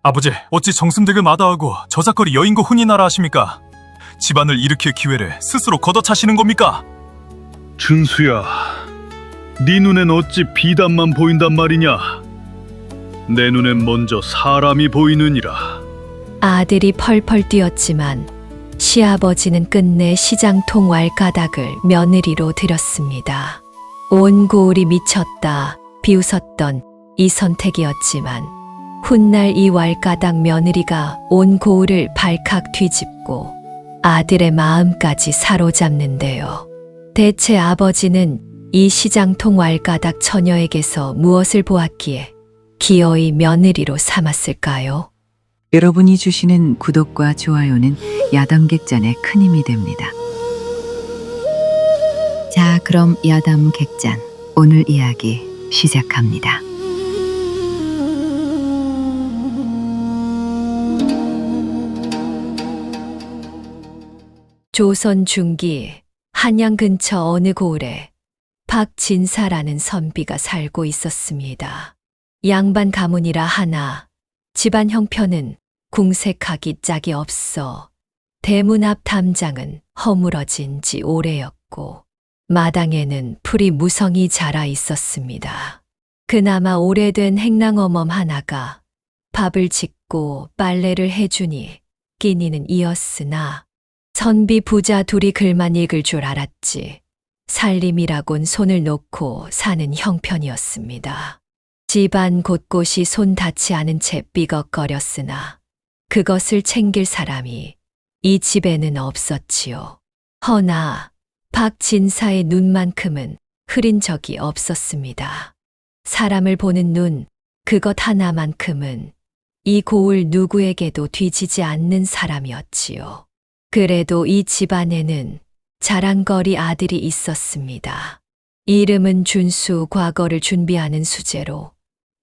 아버지, 어찌 정승댁을 마다하고 저작거리 여인과 혼인하라 하십니까? 집안을 일으킬 기회를 스스로 걷어차시는 겁니까? 준수야, 네 눈엔 어찌 비단만 보인단 말이냐? 내 눈엔 먼저 사람이 보이느니라. 아들이 펄펄 뛰었지만 시아버지는 끝내 시장통 왈가닥을 며느리로 들였습니다. 온 고을이 미쳤다 비웃었던 이 선택이었지만 훗날 이 왈가닥 며느리가 온 고을을 발칵 뒤집고 아들의 마음까지 사로잡는데요. 대체 아버지는 이 시장통 왈가닥 처녀에게서 무엇을 보았기에 기어이 며느리로 삼았을까요? 여러분이 주시는 구독과 좋아요는 야담객잔에 큰 힘이 됩니다. 자, 그럼 야담객잔 오늘 이야기 시작합니다. 조선 중기 한양 근처 어느 고을에 박진사라는 선비가 살고 있었습니다. 양반 가문이라 하나 집안 형편은 궁색하기 짝이 없어 대문 앞 담장은 허물어진 지 오래였고 마당에는 풀이 무성히 자라 있었습니다. 그나마 오래된 행랑어멈 하나가 밥을 짓고 빨래를 해주니 끼니는 이었으나 선비 부자 둘이 글만 읽을 줄 알았지 살림이라곤 손을 놓고 사는 형편이었습니다. 집안 곳곳이 손 닿지 않은 채 삐걱거렸으나 그것을 챙길 사람이 이 집에는 없었지요. 허나 박진사의 눈만큼은 흐린 적이 없었습니다. 사람을 보는 눈, 그것 하나만큼은 이 고을 누구에게도 뒤지지 않는 사람이었지요. 그래도 이 집안에는 자랑거리 아들이 있었습니다. 이름은 준수. 과거를 준비하는 수제로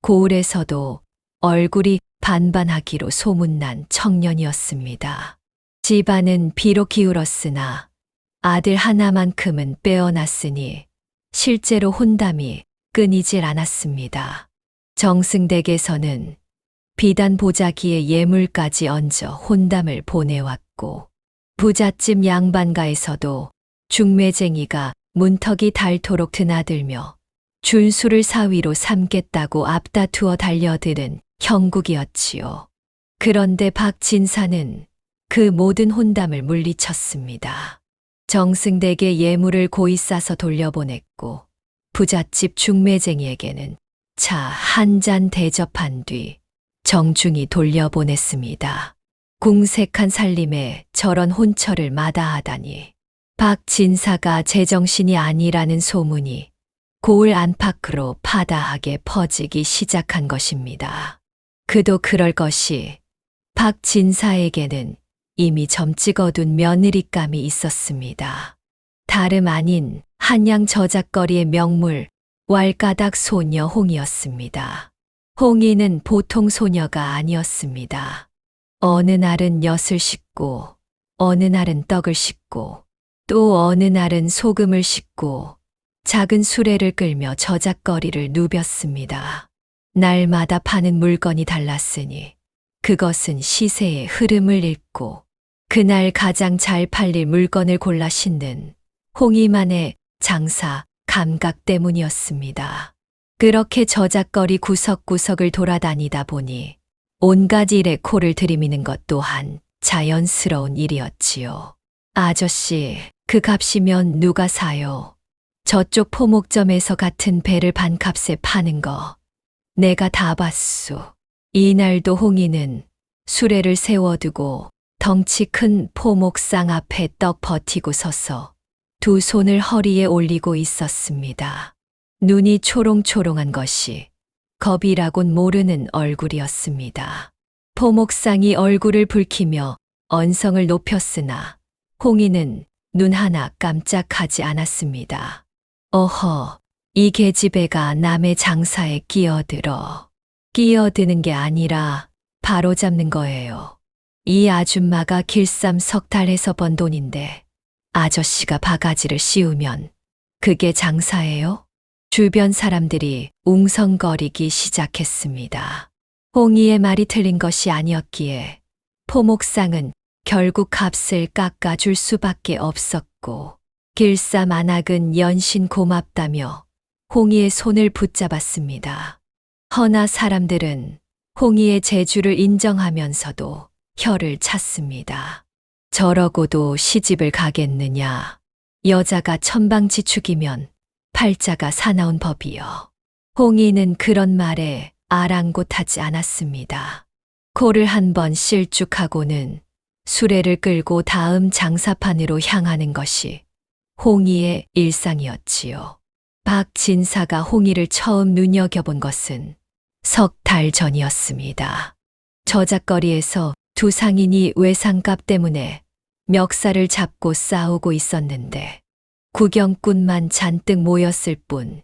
고을에서도 얼굴이 반반하기로 소문난 청년이었습니다. 집안은 비록 기울었으나 아들 하나만큼은 빼어났으니 실제로 혼담이 끊이질 않았습니다. 정승댁에서는 비단 보자기에 예물까지 얹어 혼담을 보내왔고 부잣집 양반가에서도 중매쟁이가 문턱이 닳도록 드나들며 준수를 사위로 삼겠다고 앞다투어 달려드는 형국이었지요. 그런데 박진사는 그 모든 혼담을 물리쳤습니다. 정승댁에 예물을 고이 싸서 돌려보냈고 부잣집 중매쟁이에게는 차 한 잔 대접한 뒤 정중히 돌려보냈습니다. 궁색한 살림에 저런 혼처를 마다하다니 박진사가 제정신이 아니라는 소문이 고을 안팎으로 파다하게 퍼지기 시작한 것입니다. 그도 그럴 것이 박진사에게는 이미 점찍어둔 며느리감이 있었습니다. 다름 아닌 한양 저작거리의 명물 왈가닥 소녀 홍이었습니다. 홍이는 보통 소녀가 아니었습니다. 어느 날은 엿을 씻고 어느 날은 떡을 씻고 또 어느 날은 소금을 씻고 작은 수레를 끌며 저작거리를 누볐습니다. 날마다 파는 물건이 달랐으니 그것은 시세의 흐름을 읽고 그날 가장 잘 팔릴 물건을 골라 신는 홍이만의 장사 감각 때문이었습니다. 그렇게 저작거리 구석구석을 돌아다니다 보니 온갖 일에 코를 들이미는 것 또한 자연스러운 일이었지요. 아저씨, 그 값이면 누가 사요? 저쪽 포목점에서 같은 배를 반값에 파는 거 내가 다 봤소. 이날도 홍이는 수레를 세워두고 덩치 큰 포목상 앞에 떡 버티고 서서 두 손을 허리에 올리고 있었습니다. 눈이 초롱초롱한 것이 겁이라곤 모르는 얼굴이었습니다. 포목상이 얼굴을 붉히며 언성을 높였으나 홍이는 눈 하나 깜짝하지 않았습니다. 어허, 이 계집애가 남의 장사에 끼어드는 게 아니라 바로잡는 거예요. 이 아줌마가 길쌈 석 달해서 번 돈인데 아저씨가 바가지를 씌우면 그게 장사예요? 주변 사람들이 웅성거리기 시작했습니다. 홍이의 말이 틀린 것이 아니었기에 포목상은 결국 값을 깎아줄 수밖에 없었고 길쌈 안악은 연신 고맙다며 홍이의 손을 붙잡았습니다. 허나 사람들은 홍이의 재주를 인정하면서도 혀를 찼습니다. 저러고도 시집을 가겠느냐. 여자가 천방지축이면 팔자가 사나운 법이요. 홍이는 그런 말에 아랑곳하지 않았습니다. 코를 한번 실쭉하고는 수레를 끌고 다음 장사판으로 향하는 것이 홍이의 일상이었지요. 박진사가 홍이를 처음 눈여겨본 것은 석 달 전이었습니다. 저작거리에서 두 상인이 외상값 때문에 멱살을 잡고 싸우고 있었는데 구경꾼만 잔뜩 모였을 뿐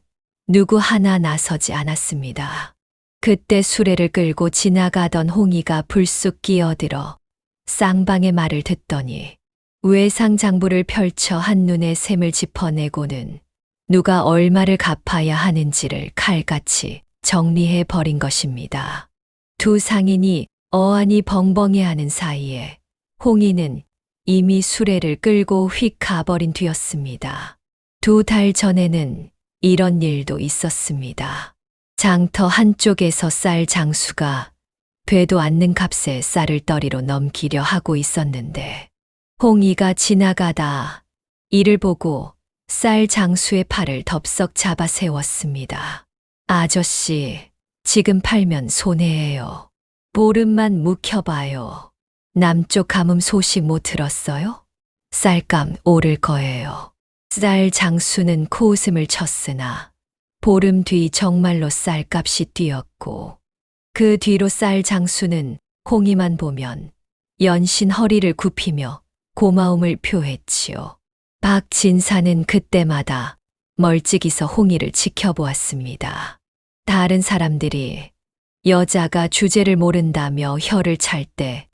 누구 하나 나서지 않았습니다. 그때 수레를 끌고 지나가던 홍이가 불쑥 끼어들어 쌍방의 말을 듣더니 외상장부를 펼쳐 한눈에 셈을 짚어내고는 누가 얼마를 갚아야 하는지를 칼같이 정리해 버린 것입니다. 두 상인이 어안이 벙벙해하는 사이에 홍이는 이미 수레를 끌고 휙 가버린 뒤였습니다. 2달 전에는 이런 일도 있었습니다. 장터 한쪽에서 쌀 장수가 되도 않는 값에 쌀을 떨이로 넘기려 하고 있었는데 홍이가 지나가다 이를 보고 쌀 장수의 팔을 덥석 잡아 세웠습니다. 아저씨, 지금 팔면 손해예요. 보름만 묵혀봐요. 남쪽 가뭄 소식 못 들었어요? 쌀값 오를 거예요. 쌀 장수는 코웃음을 쳤으나 보름 뒤 정말로 쌀값이 뛰었고 그 뒤로 쌀 장수는 홍이만 보면 연신 허리를 굽히며 고마움을 표했지요. 박진사는 그때마다 멀찍이서 홍이를 지켜보았습니다. 다른 사람들이 여자가 주제를 모른다며 혀를 찰 때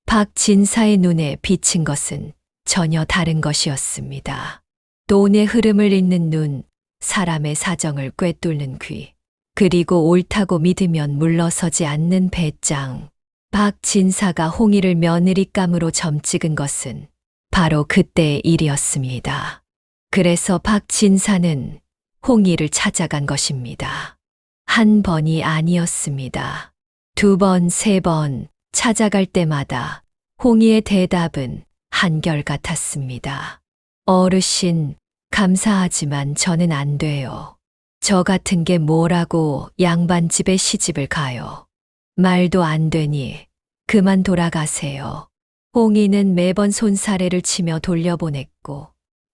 박진사의 눈에 비친 것은 전혀 다른 것이었습니다. 돈의 흐름을 잇는 눈, 사람의 사정을 꿰뚫는 귀, 그리고 옳다고 믿으면 물러서지 않는 배짱. 박진사가 홍이를 며느리감으로 점찍은 것은 바로 그때의 일이었습니다. 그래서 박진사는 홍이를 찾아간 것입니다. 한 번이 아니었습니다. 2번, 3번 찾아갈 때마다 홍이의 대답은 한결같았습니다. 어르신, 감사하지만 저는 안 돼요. 저 같은 게 뭐라고 양반집에 시집을 가요. 말도 안 되니 그만 돌아가세요. 홍이는 매번 손사래를 치며 돌려보냈고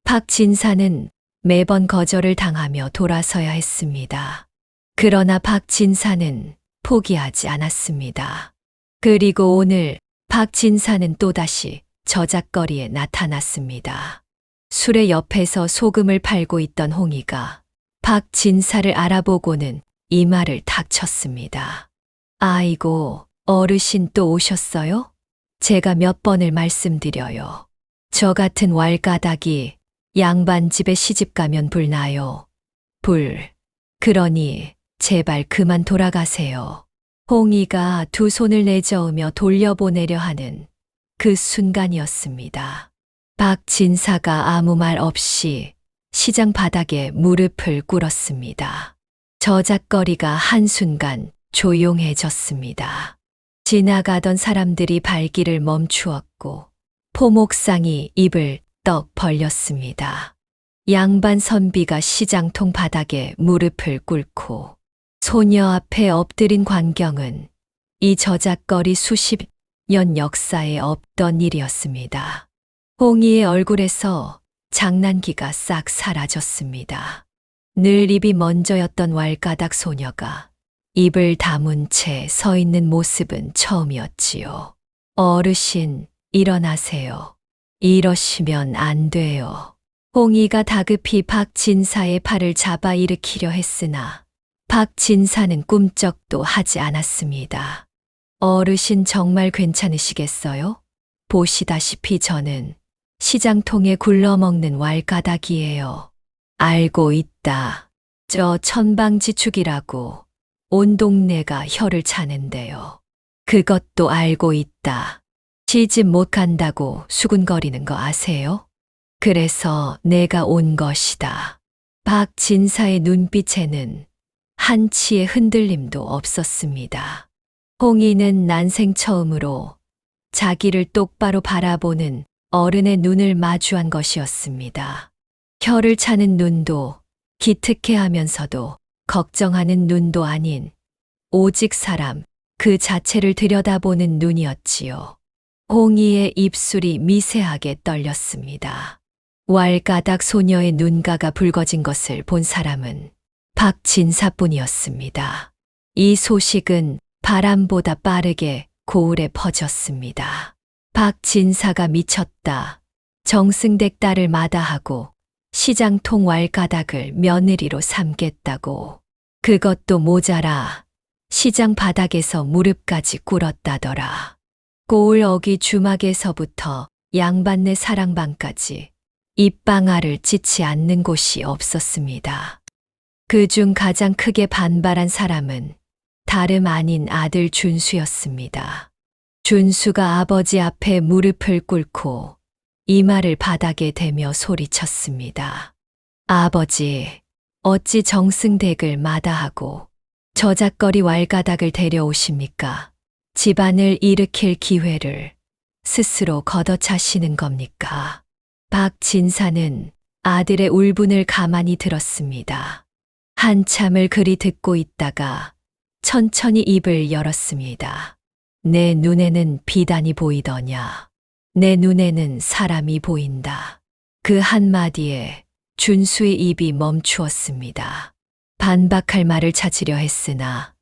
박진사는 매번 거절을 당하며 돌아서야 했습니다. 그러나 박진사는 포기하지 않았습니다. 그리고 오늘 박진사는 또다시 저작거리에 나타났습니다. 수레 옆에서 소금을 팔고 있던 홍이가 박진사를 알아보고는 이마를 탁 쳤습니다. 아이고, 어르신 또 오셨어요? 제가 몇 번을 말씀드려요. 저 같은 왈가닥이 양반집에 시집가면 불나요. 불. 그러니 제발 그만 돌아가세요. 홍이가 두 손을 내저으며 돌려보내려 하는 그 순간이었습니다. 박진사가 아무 말 없이 시장 바닥에 무릎을 꿇었습니다. 저작거리가 한순간 조용해졌습니다. 지나가던 사람들이 발길을 멈추었고 포목상이 입을 떡 벌렸습니다. 양반 선비가 시장통 바닥에 무릎을 꿇고 소녀 앞에 엎드린 광경은 이 저작거리 수십 년 역사에 없던 일이었습니다. 홍이의 얼굴에서 장난기가 싹 사라졌습니다. 늘 입이 먼저였던 왈가닥 소녀가 입을 다문 채 서 있는 모습은 처음이었지요. 어르신, 일어나세요. 이러시면 안 돼요. 홍이가 다급히 박진사의 팔을 잡아 일으키려 했으나 박진사는 꿈쩍도 하지 않았습니다. 어르신 정말 괜찮으시겠어요? 보시다시피 저는 시장통에 굴러먹는 왈가닥이에요. 알고 있다. 저 천방지축이라고 온 동네가 혀를 차는데요. 그것도 알고 있다. 시집 못 간다고 수군거리는 거 아세요? 그래서 내가 온 것이다. 박진사의 눈빛에는 한치의 흔들림도 없었습니다. 홍이는 난생 처음으로 자기를 똑바로 바라보는 어른의 눈을 마주한 것이었습니다. 혀를 차는 눈도 기특해 하면서도 걱정하는 눈도 아닌 오직 사람 그 자체를 들여다보는 눈이었지요. 홍이의 입술이 미세하게 떨렸습니다. 왈가닥 소녀의 눈가가 붉어진 것을 본 사람은 박진사뿐이었습니다. 이 소식은 바람보다 빠르게 고을에 퍼졌습니다. 박진사가 미쳤다. 정승댁 딸을 마다하고 시장통 왈가닥을 며느리로 삼겠다고. 그것도 모자라 시장 바닥에서 무릎까지 꿇었다더라. 고을 어기 주막에서부터 양반네 사랑방까지 입방아를 찢지 않는 곳이 없었습니다. 그중 가장 크게 반발한 사람은 다름 아닌 아들 준수였습니다. 준수가 아버지 앞에 무릎을 꿇고 이마를 바닥에 대며 소리쳤습니다. 아버지, 어찌 정승댁을 마다하고 저작거리 왈가닥을 데려오십니까? 집안을 일으킬 기회를 스스로 걷어차시는 겁니까? 박진사는 아들의 울분을 가만히 들었습니다. 한참을 그리 듣고 있다가 천천히 입을 열었습니다. 내 눈에는 비단이 보이더냐? 내 눈에는 사람이 보인다. 그 한마디에 준수의 입이 멈추었습니다. 반박할 말을 찾으려 했으나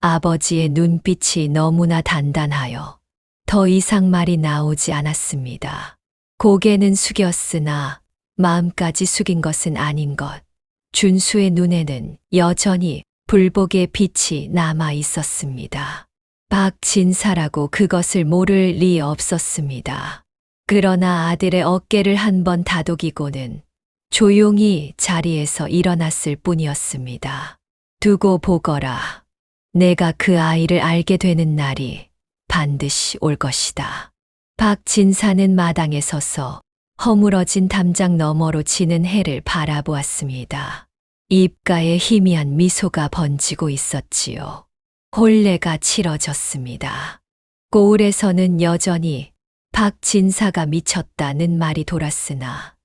아버지의 눈빛이 너무나 단단하여 더 이상 말이 나오지 않았습니다. 고개는 숙였으나 마음까지 숙인 것은 아닌 것. 준수의 눈에는 여전히 불복의 빛이 남아 있었습니다. 박진사라고 그것을 모를 리 없었습니다. 그러나 아들의 어깨를 한번 다독이고는 조용히 자리에서 일어났을 뿐이었습니다. 두고 보거라. 내가 그 아이를 알게 되는 날이 반드시 올 것이다. 박진사는 마당에 서서 허물어진 담장 너머로 지는 해를 바라보았습니다. 입가에 희미한 미소가 번지고 있었지요. 혼례가 치러졌습니다. 고을에서는 여전히 박진사가 미쳤다는 말이 돌았으나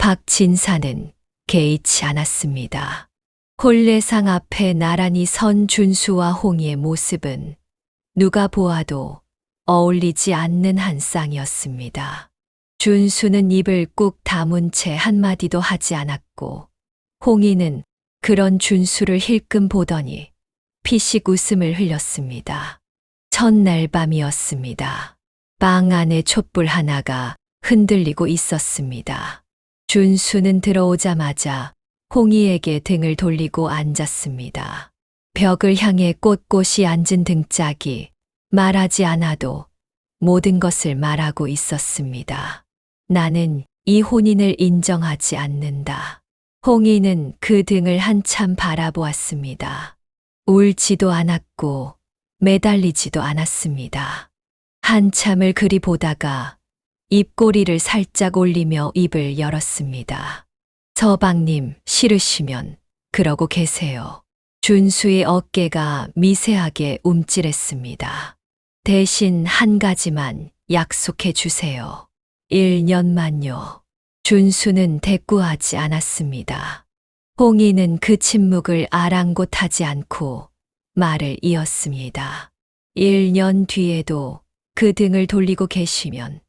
박진사는 개의치 않았습니다. 혼례상 앞에 나란히 선 준수와 홍이의 모습은 누가 보아도 어울리지 않는 한 쌍이었습니다. 준수는 입을 꾹 다문 채 한마디도 하지 않았고 홍이는 그런 준수를 힐끔 보더니 피식 웃음을 흘렸습니다. 첫날 밤이었습니다. 방 안에 촛불 하나가 흔들리고 있었습니다. 준수는 들어오자마자 홍이에게 등을 돌리고 앉았습니다. 벽을 향해 꼿꼿이 앉은 등짝이 말하지 않아도 모든 것을 말하고 있었습니다. 나는 이 혼인을 인정하지 않는다. 홍이는 그 등을 한참 바라보았습니다. 울지도 않았고 매달리지도 않았습니다. 한참을 그리 보다가 입꼬리를 살짝 올리며 입을 열었습니다. 서방님, 싫으시면 그러고 계세요. 준수의 어깨가 미세하게 움찔했습니다. 대신 한 가지만 약속해 주세요. 1년만요. 준수는 대꾸하지 않았습니다. 홍이는 그 침묵을 아랑곳하지 않고 말을 이었습니다. 1년 뒤에도 그 등을 돌리고 계시면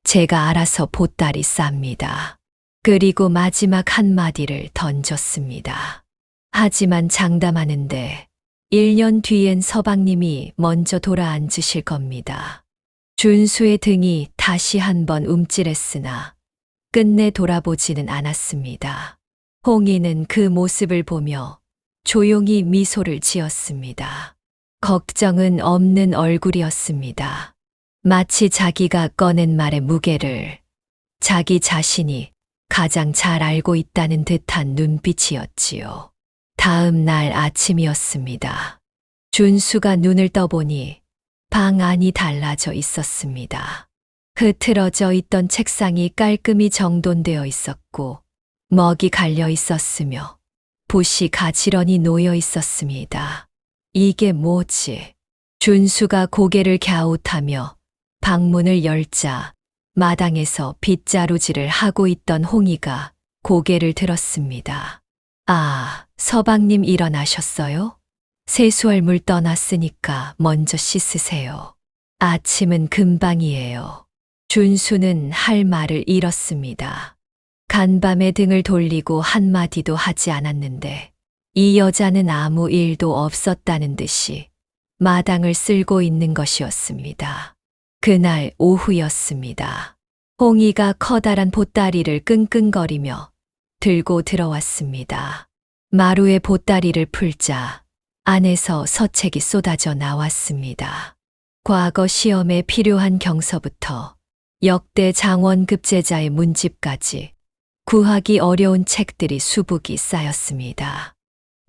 제가 알아서 보따리 쌉니다. 그리고 마지막 한마디를 던졌습니다. 하지만 장담하는데 1년 뒤엔 서방님이 먼저 돌아앉으실 겁니다. 준수의 등이 다시 한번 움찔했으나 끝내 돌아보지는 않았습니다. 홍이는 그 모습을 보며 조용히 미소를 지었습니다. 걱정은 없는 얼굴이었습니다. 마치 자기가 꺼낸 말의 무게를 자기 자신이 가장 잘 알고 있다는 듯한 눈빛이었지요. 다음 날 아침이었습니다. 준수가 눈을 떠보니 방 안이 달라져 있었습니다. 흐트러져 있던 책상이 깔끔히 정돈되어 있었고 먹이 갈려 있었으며 붓이 가지런히 놓여 있었습니다. 이게 뭐지? 준수가 고개를 갸웃하며 방문을 열자 마당에서 빗자루질을 하고 있던 홍이가 고개를 들었습니다. 아, 서방님 일어나셨어요? 세수할 물 떠났으니까 먼저 씻으세요. 아침은 금방이에요. 준수는 할 말을 잃었습니다. 간밤에 등을 돌리고 한마디도 하지 않았는데 이 여자는 아무 일도 없었다는 듯이 마당을 쓸고 있는 것이었습니다. 그날 오후였습니다. 홍이가 커다란 보따리를 끙끙거리며 들고 들어왔습니다. 마루에 보따리를 풀자 안에서 서책이 쏟아져 나왔습니다. 과거 시험에 필요한 경서부터 역대 장원급제자의 문집까지 구하기 어려운 책들이 수북이 쌓였습니다.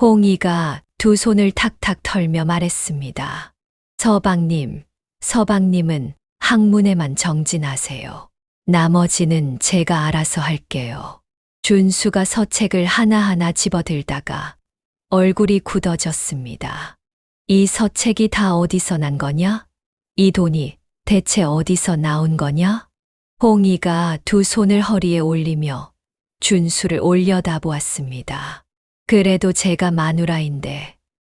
홍이가 두 손을 탁탁 털며 말했습니다. 서방님, 서방님은 학문에만 정진하세요. 나머지는 제가 알아서 할게요. 준수가 서책을 하나하나 집어들다가 얼굴이 굳어졌습니다. 이 서책이 다 어디서 난 거냐? 이 돈이 대체 어디서 나온 거냐? 홍이가 두 손을 허리에 올리며 준수를 올려다보았습니다. 그래도 제가 마누라인데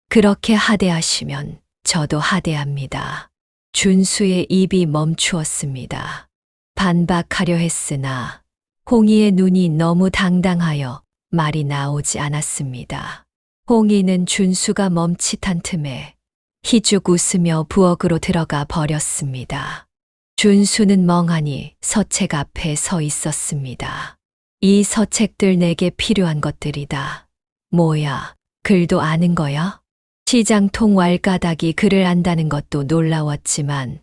그렇게 하대하시면 저도 하대합니다. 준수의 입이 멈추었습니다. 반박하려 했으나 홍이의 눈이 너무 당당하여 말이 나오지 않았습니다. 홍이는 준수가 멈칫한 틈에 희죽 웃으며 부엌으로 들어가 버렸습니다. 준수는 멍하니 서책 앞에 서 있었습니다. 이 서책들 내게 필요한 것들이다. 뭐야, 글도 아는 거야? 시장통 왈가닥이 글을 안다는 것도 놀라웠지만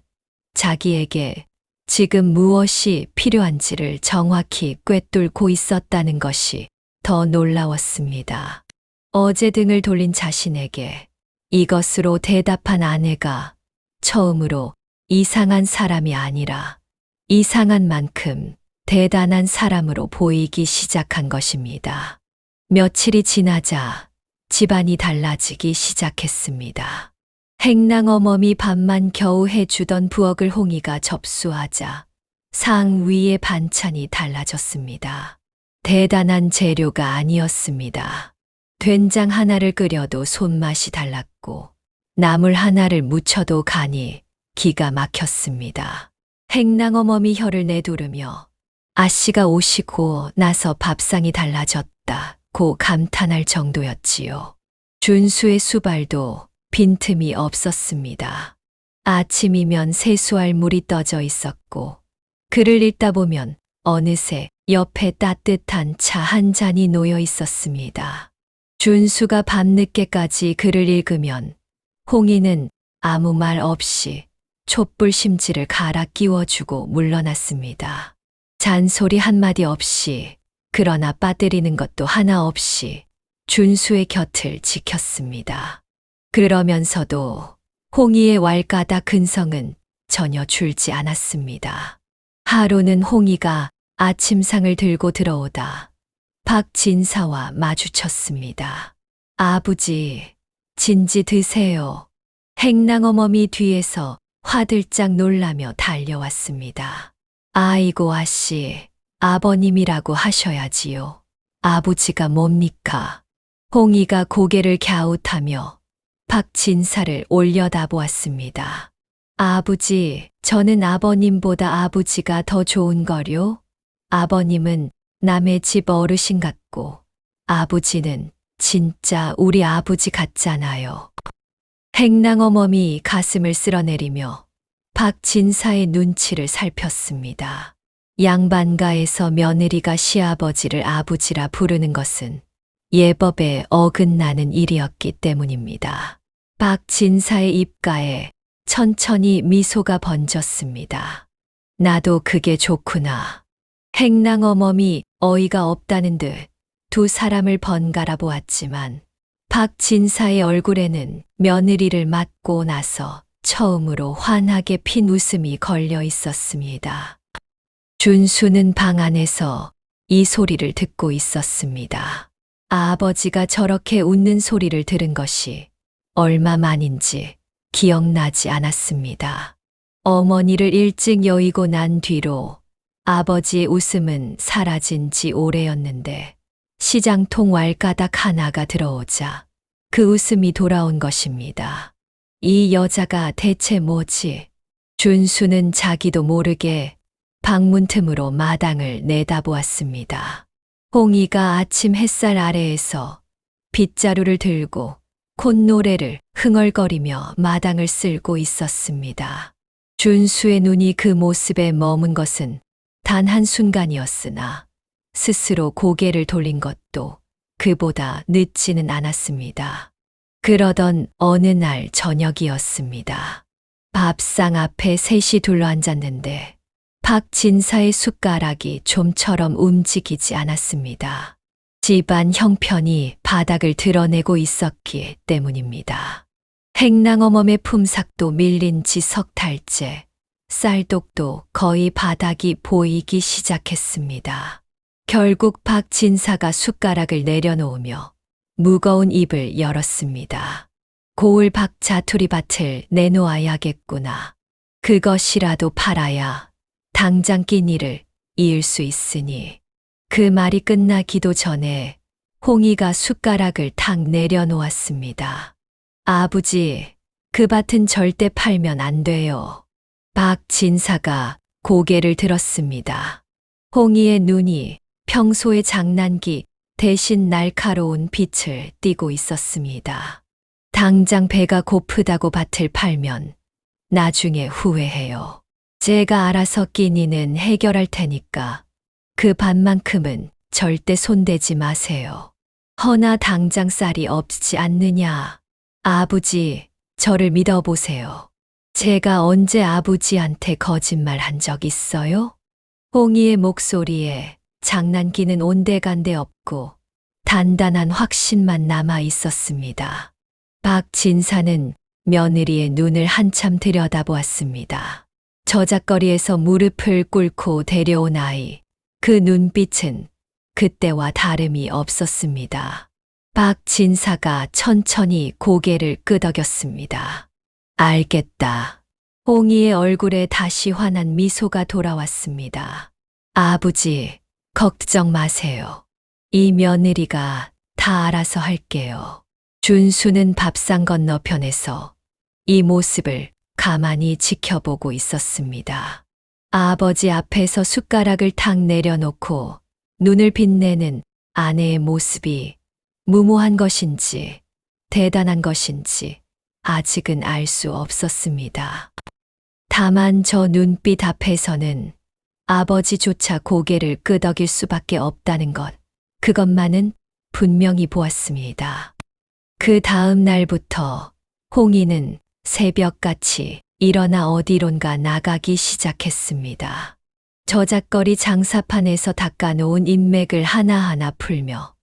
자기에게 지금 무엇이 필요한지를 정확히 꿰뚫고 있었다는 것이 더 놀라웠습니다. 어제 등을 돌린 자신에게 이것으로 대답한 아내가 처음으로 이상한 사람이 아니라 이상한 만큼 대단한 사람으로 보이기 시작한 것입니다. 며칠이 지나자 집안이 달라지기 시작했습니다. 행랑어멈이 밥만 겨우 해주던 부엌을 홍이가 접수하자 상 위의 반찬이 달라졌습니다. 대단한 재료가 아니었습니다. 된장 하나를 끓여도 손맛이 달랐고 나물 하나를 무쳐도 간이 기가 막혔습니다. 행랑어멈이 혀를 내두르며 아씨가 오시고 나서 밥상이 달라졌다고 감탄할 정도였지요. 준수의 수발도 빈틈이 없었습니다. 아침이면 세수할 물이 떠져 있었고 글을 읽다 보면 어느새 옆에 따뜻한 차 한 잔이 놓여 있었습니다. 준수가 밤늦게까지 글을 읽으면 홍이는 아무 말 없이 촛불 심지를 갈아 끼워주고 물러났습니다. 잔소리 한마디 없이 그러나 빠뜨리는 것도 하나 없이 준수의 곁을 지켰습니다. 그러면서도 홍이의 왈가닥 근성은 전혀 줄지 않았습니다. 하루는 홍이가 아침상을 들고 들어오다 박진사와 마주쳤습니다. 아버지, 진지 드세요. 행랑어멈이 뒤에서 화들짝 놀라며 달려왔습니다. 아이고 아씨, 아버님이라고 하셔야지요. 아버지가 뭡니까? 홍이가 고개를 갸웃하며 박진사를 올려다보았습니다. 아버지, 저는 아버님보다 아버지가 더 좋은 거요? 아버님은 남의 집 어르신 같고 아버지는 진짜 우리 아버지 같잖아요. 행랑어멈이 가슴을 쓸어내리며 박진사의 눈치를 살폈습니다. 양반가에서 며느리가 시아버지를 아버지라 부르는 것은 예법에 어긋나는 일이었기 때문입니다. 박진사의 입가에 천천히 미소가 번졌습니다. 나도 그게 좋구나. 행랑어멈이 어이가 없다는 듯 두 사람을 번갈아 보았지만 박진사의 얼굴에는 며느리를 맞고 나서 처음으로 환하게 핀 웃음이 걸려 있었습니다. 준수는 방 안에서 이 소리를 듣고 있었습니다. 아버지가 저렇게 웃는 소리를 들은 것이 얼마 만인지 기억나지 않았습니다. 어머니를 일찍 여의고 난 뒤로 아버지의 웃음은 사라진 지 오래였는데 시장통 왈가닥 하나가 들어오자 그 웃음이 돌아온 것입니다. 이 여자가 대체 뭐지? 준수는 자기도 모르게 방문 틈으로 마당을 내다보았습니다. 홍이가 아침 햇살 아래에서 빗자루를 들고 콧노래를 흥얼거리며 마당을 쓸고 있었습니다. 준수의 눈이 그 모습에 머문 것은 단 한순간이었으나 스스로 고개를 돌린 것도 그보다 늦지는 않았습니다. 그러던 어느 날 저녁이었습니다. 밥상 앞에 셋이 둘러앉았는데 박진사의 숟가락이 좀처럼 움직이지 않았습니다. 집안 형편이 바닥을 드러내고 있었기 때문입니다. 행랑어멈의 품삯도 밀린 지 석 달째, 쌀독도 거의 바닥이 보이기 시작했습니다. 결국 박진사가 숟가락을 내려놓으며 무거운 입을 열었습니다. 고을 박자투리밭을 내놓아야겠구나. 그것이라도 팔아야 당장 끼니를 이을 수 있으니. 그 말이 끝나기도 전에 홍이가 숟가락을 탁 내려놓았습니다. 아버지, 그 밭은 절대 팔면 안 돼요. 박진사가 고개를 들었습니다. 홍이의 눈이 평소의 장난기 대신 날카로운 빛을 띠고 있었습니다. 당장 배가 고프다고 밭을 팔면 나중에 후회해요. 제가 알아서 끼니는 해결할 테니까 그 밭만큼은 절대 손대지 마세요. 허나 당장 쌀이 없지 않느냐. 아버지, 저를 믿어보세요. 제가 언제 아버지한테 거짓말 한 적 있어요? 홍이의 목소리에 장난기는 온데간데 없고 단단한 확신만 남아 있었습니다. 박진사는 며느리의 눈을 한참 들여다보았습니다. 저작거리에서 무릎을 꿇고 데려온 아이, 그 눈빛은 그때와 다름이 없었습니다. 박진사가 천천히 고개를 끄덕였습니다. 알겠다. 홍이의 얼굴에 다시 환한 미소가 돌아왔습니다. 아버지, 걱정 마세요. 이 며느리가 다 알아서 할게요. 준수는 밥상 건너편에서 이 모습을 가만히 지켜보고 있었습니다. 아버지 앞에서 숟가락을 탁 내려놓고 눈을 빛내는 아내의 모습이 무모한 것인지 대단한 것인지 아직은 알 수 없었습니다. 다만 저 눈빛 앞에서는 아버지조차 고개를 끄덕일 수밖에 없다는 것, 그것만은 분명히 보았습니다. 그 다음 날부터 홍이는 새벽같이 일어나 어디론가 나가기 시작했습니다. 저작거리 장사판에서 닦아놓은 인맥을 하나하나 풀며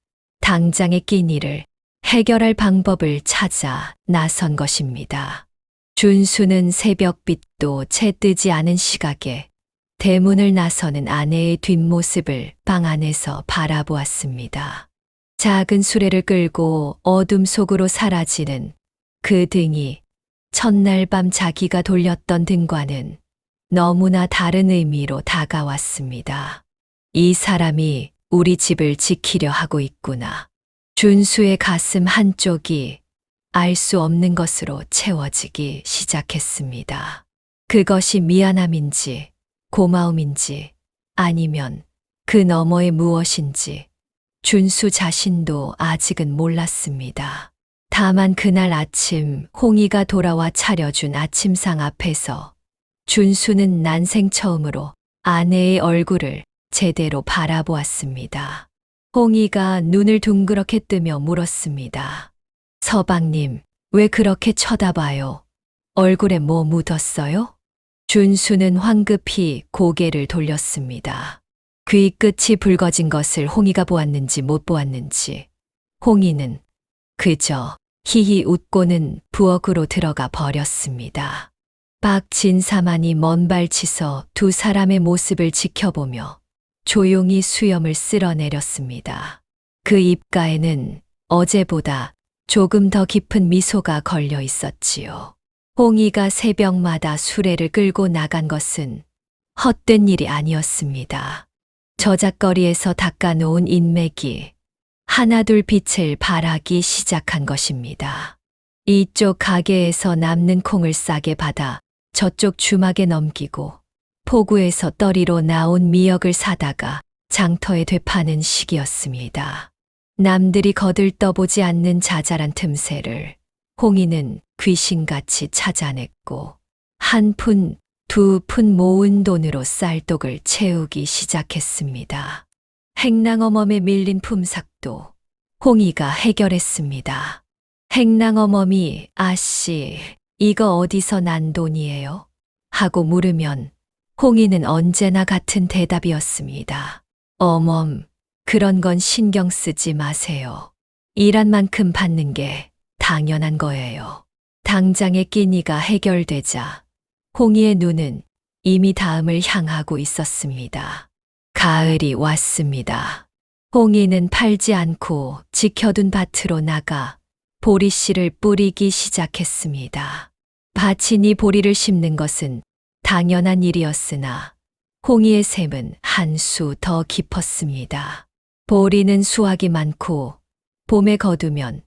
당장의 끼니를 해결할 방법을 찾아 나선 것입니다. 준수는 새벽빛도 채 뜨지 않은 시각에 대문을 나서는 아내의 뒷모습을 방 안에서 바라보았습니다. 작은 수레를 끌고 어둠 속으로 사라지는 그 등이 첫날 밤 자기가 돌렸던 등과는 너무나 다른 의미로 다가왔습니다. 이 사람이 우리 집을 지키려 하고 있구나. 준수의 가슴 한쪽이 알 수 없는 것으로 채워지기 시작했습니다. 그것이 미안함인지 고마움인지 아니면 그 너머의 무엇인지 준수 자신도 아직은 몰랐습니다. 다만 그날 아침 홍이가 돌아와 차려준 아침상 앞에서 준수는 난생 처음으로 아내의 얼굴을 제대로 바라보았습니다. 홍이가 눈을 둥그렇게 뜨며 물었습니다. 서방님, 왜 그렇게 쳐다봐요? 얼굴에 뭐 묻었어요? 준수는 황급히 고개를 돌렸습니다. 귀 끝이 붉어진 것을 홍이가 보았는지 못 보았는지 홍이는 그저 히히 웃고는 부엌으로 들어가 버렸습니다. 박진사만이 먼 발치서 두 사람의 모습을 지켜보며 조용히 수염을 쓸어내렸습니다. 그 입가에는 어제보다 조금 더 깊은 미소가 걸려 있었지요. 홍이가 새벽마다 수레를 끌고 나간 것은 헛된 일이 아니었습니다. 저작거리에서 닦아놓은 인맥이 하나둘 빛을 발하기 시작한 것입니다. 이쪽 가게에서 남는 콩을 싸게 받아 저쪽 주막에 넘기고 포구에서 떨이로 나온 미역을 사다가 장터에 되파는 시기였습니다. 남들이 거들떠보지 않는 자잘한 틈새를 홍이는 귀신같이 찾아냈고 한 푼, 두 푼 모은 돈으로 쌀독을 채우기 시작했습니다. 행랑어멈에 밀린 품삯도 홍이가 해결했습니다. 행랑어멈이 아씨, 이거 어디서 난 돈이에요? 하고 물으면 홍이는 언제나 같은 대답이었습니다. 어멈, 그런 건 신경 쓰지 마세요. 일한 만큼 받는 게 당연한 거예요. 당장의 끼니가 해결되자 홍이의 눈은 이미 다음을 향하고 있었습니다. 가을이 왔습니다. 홍이는 팔지 않고 지켜둔 밭으로 나가 보리씨를 뿌리기 시작했습니다. 밭이니 보리를 심는 것은 당연한 일이었으나 홍이의 셈은 한 수 더 깊었습니다. 보리는 수확이 많고 봄에 거두면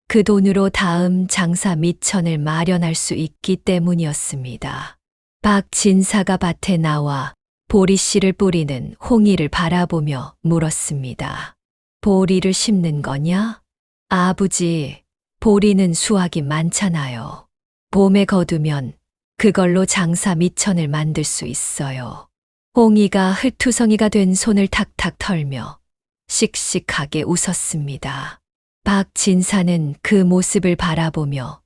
그 돈으로 다음 장사 밑천을 마련할 수 있기 때문이었습니다. 박진사가 밭에 나와 보리씨를 뿌리는 홍이를 바라보며 물었습니다. 보리를 심는 거냐? 아버지, 보리는 수확이 많잖아요. 봄에 거두면 그걸로 장사 밑천을 만들 수 있어요. 홍이가 흙투성이가 된 손을 탁탁 털며 씩씩하게 웃었습니다. 박진사는 그 모습을 바라보며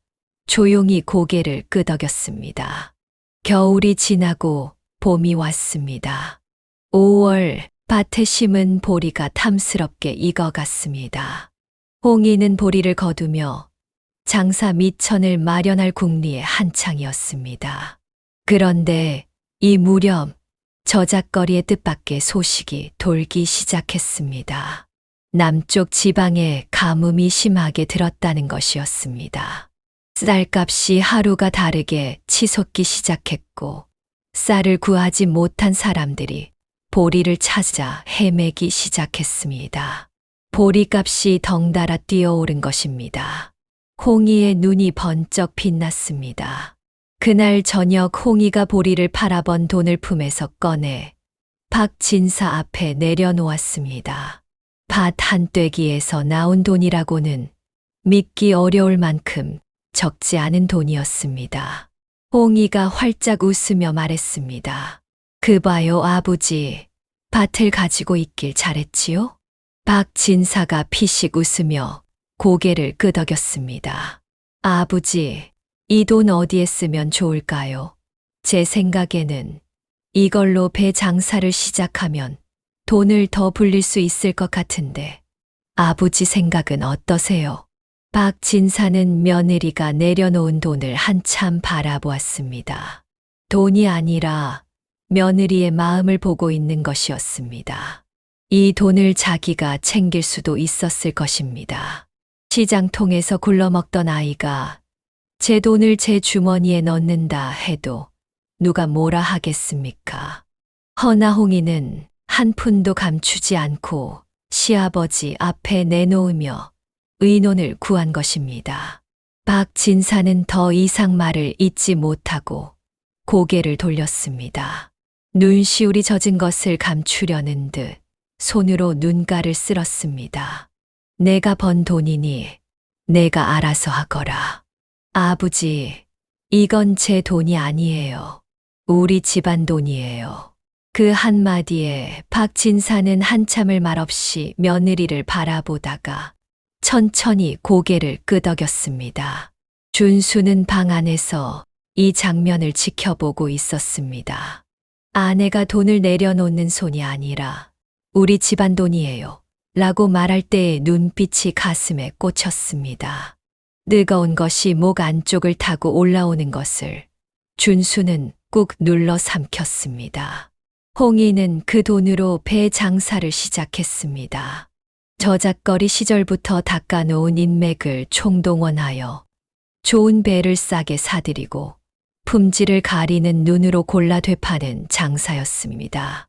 조용히 고개를 끄덕였습니다. 겨울이 지나고 봄이 왔습니다. 5월 밭에 심은 보리가 탐스럽게 익어갔습니다. 홍이는 보리를 거두며 장사 밑천을 마련할 궁리에 한창이었습니다. 그런데 이 무렵 저작거리의 뜻밖의 소식이 돌기 시작했습니다. 남쪽 지방에 가뭄이 심하게 들었다는 것이었습니다. 쌀값이 하루가 다르게 치솟기 시작했고 쌀을 구하지 못한 사람들이 보리를 찾아 헤매기 시작했습니다. 보리값이 덩달아 뛰어오른 것입니다. 홍이의 눈이 번쩍 빛났습니다. 그날 저녁 홍이가 보리를 팔아번 돈을 품에서 꺼내 박진사 앞에 내려놓았습니다. 밭 한 떼기에서 나온 돈이라고는 믿기 어려울 만큼 적지 않은 돈이었습니다. 홍이가 활짝 웃으며 말했습니다. 그 봐요, 아버지. 밭을 가지고 있길 잘했지요? 박진사가 피식 웃으며 고개를 끄덕였습니다. 아버지, 이 돈 어디에 쓰면 좋을까요? 제 생각에는 이걸로 배 장사를 시작하면 돈을 더 불릴 수 있을 것 같은데 아버지 생각은 어떠세요? 박진사는 며느리가 내려놓은 돈을 한참 바라보았습니다. 돈이 아니라 며느리의 마음을 보고 있는 것이었습니다. 이 돈을 자기가 챙길 수도 있었을 것입니다. 시장통에서 굴러먹던 아이가 제 돈을 제 주머니에 넣는다 해도 누가 뭐라 하겠습니까? 허나 홍이는 한 푼도 감추지 않고 시아버지 앞에 내놓으며 의논을 구한 것입니다. 박진사는 더 이상 말을 잇지 못하고 고개를 돌렸습니다. 눈시울이 젖은 것을 감추려는 듯 손으로 눈가를 쓸었습니다. 내가 번 돈이니 내가 알아서 하거라. 아버지, 이건 제 돈이 아니에요. 우리 집안 돈이에요. 그 한마디에 박진사는 한참을 말없이 며느리를 바라보다가 천천히 고개를 끄덕였습니다. 준수는 방 안에서 이 장면을 지켜보고 있었습니다. 아내가 돈을 내려놓는 손이 아니라 우리 집안 돈이에요. 라고 말할 때의 눈빛이 가슴에 꽂혔습니다. 뜨거운 것이 목 안쪽을 타고 올라오는 것을 준수는 꾹 눌러 삼켰습니다. 홍이는 그 돈으로 배 장사를 시작했습니다. 저작거리 시절부터 닦아놓은 인맥을 총동원하여 좋은 배를 싸게 사들이고 품질을 가리는 눈으로 골라 되파는 장사였습니다.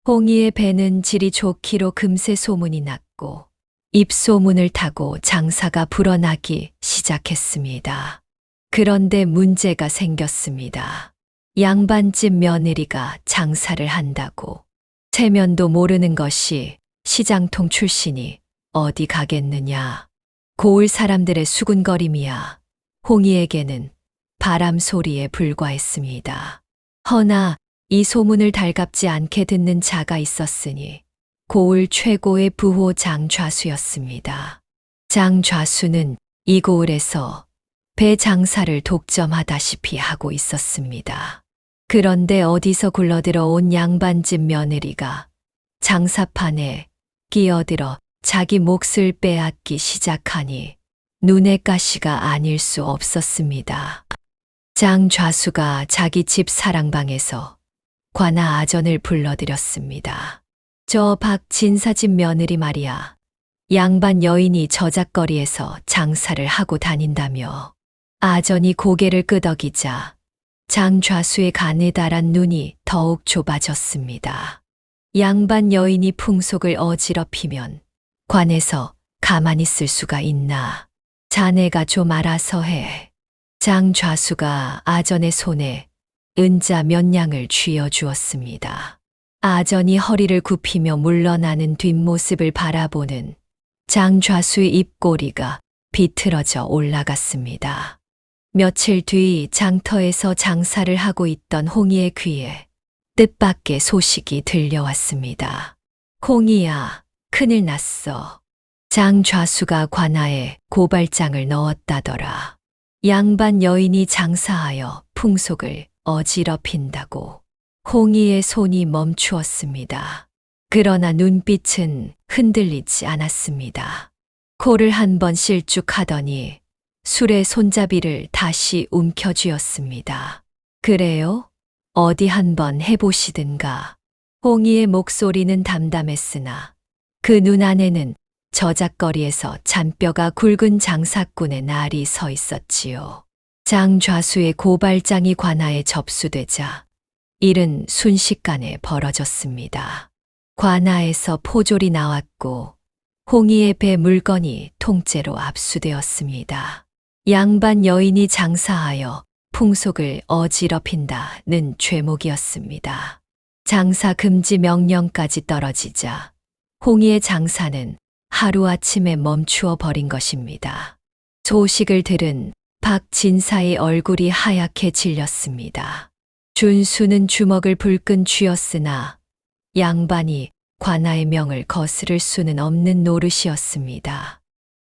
홍이의 배는 질이 좋기로 금세 소문이 났고 입소문을 타고 장사가 불어나기 시작했습니다. 그런데 문제가 생겼습니다. 양반집 며느리가 장사를 한다고 체면도 모르는 것이 시장통 출신이 어디 가겠느냐. 고을 사람들의 수군거림이야 홍이에게는 바람 소리에 불과했습니다. 허나 이 소문을 달갑지 않게 듣는 자가 있었으니 고을 최고의 부호 장좌수였습니다. 장좌수는 이 고을에서 배 장사를 독점하다시피 하고 있었습니다. 그런데 어디서 굴러들어 온 양반집 며느리가 장사판에 끼어들어 자기 몫을 빼앗기 시작하니 눈의 가시가 아닐 수 없었습니다. 장좌수가 자기 집 사랑방에서 관아 아전을 불러들였습니다. 저 박진사집 며느리 말이야. 양반 여인이 저작거리에서 장사를 하고 다닌다며. 아전이 고개를 끄덕이자 장좌수의 가느다란 눈이 더욱 좁아졌습니다. 양반 여인이 풍속을 어지럽히면 관에서 가만히 있을 수가 있나. 자네가 좀 알아서 해. 장좌수가 아전의 손에 은자 몇 냥을 쥐어주었습니다. 아전이 허리를 굽히며 물러나는 뒷모습을 바라보는 장좌수의 입꼬리가 비틀어져 올라갔습니다. 며칠 뒤 장터에서 장사를 하고 있던 홍이의 귀에 뜻밖의 소식이 들려왔습니다. 홍이야, 큰일 났어. 장좌수가 관아에 고발장을 넣었다더라. 양반 여인이 장사하여 풍속을 어지럽힌다고. 홍이의 손이 멈추었습니다. 그러나 눈빛은 흔들리지 않았습니다. 코를 한번 실쭉하더니 술의 손잡이를 다시 움켜쥐었습니다. 그래요? 어디 한번 해보시든가. 홍이의 목소리는 담담했으나 그 눈 안에는 저작거리에서 잔뼈가 굵은 장사꾼의 날이 서 있었지요. 장좌수의 고발장이 관아에 접수되자 일은 순식간에 벌어졌습니다. 관아에서 포졸이 나왔고 홍이의 배 물건이 통째로 압수되었습니다. 양반 여인이 장사하여 풍속을 어지럽힌다는 죄목이었습니다. 장사 금지 명령까지 떨어지자 홍이의 장사는 하루아침에 멈추어 버린 것입니다. 소식을 들은 박진사의 얼굴이 하얗게 질렸습니다. 준수는 주먹을 불끈 쥐었으나 양반이 관아의 명을 거스를 수는 없는 노릇이었습니다.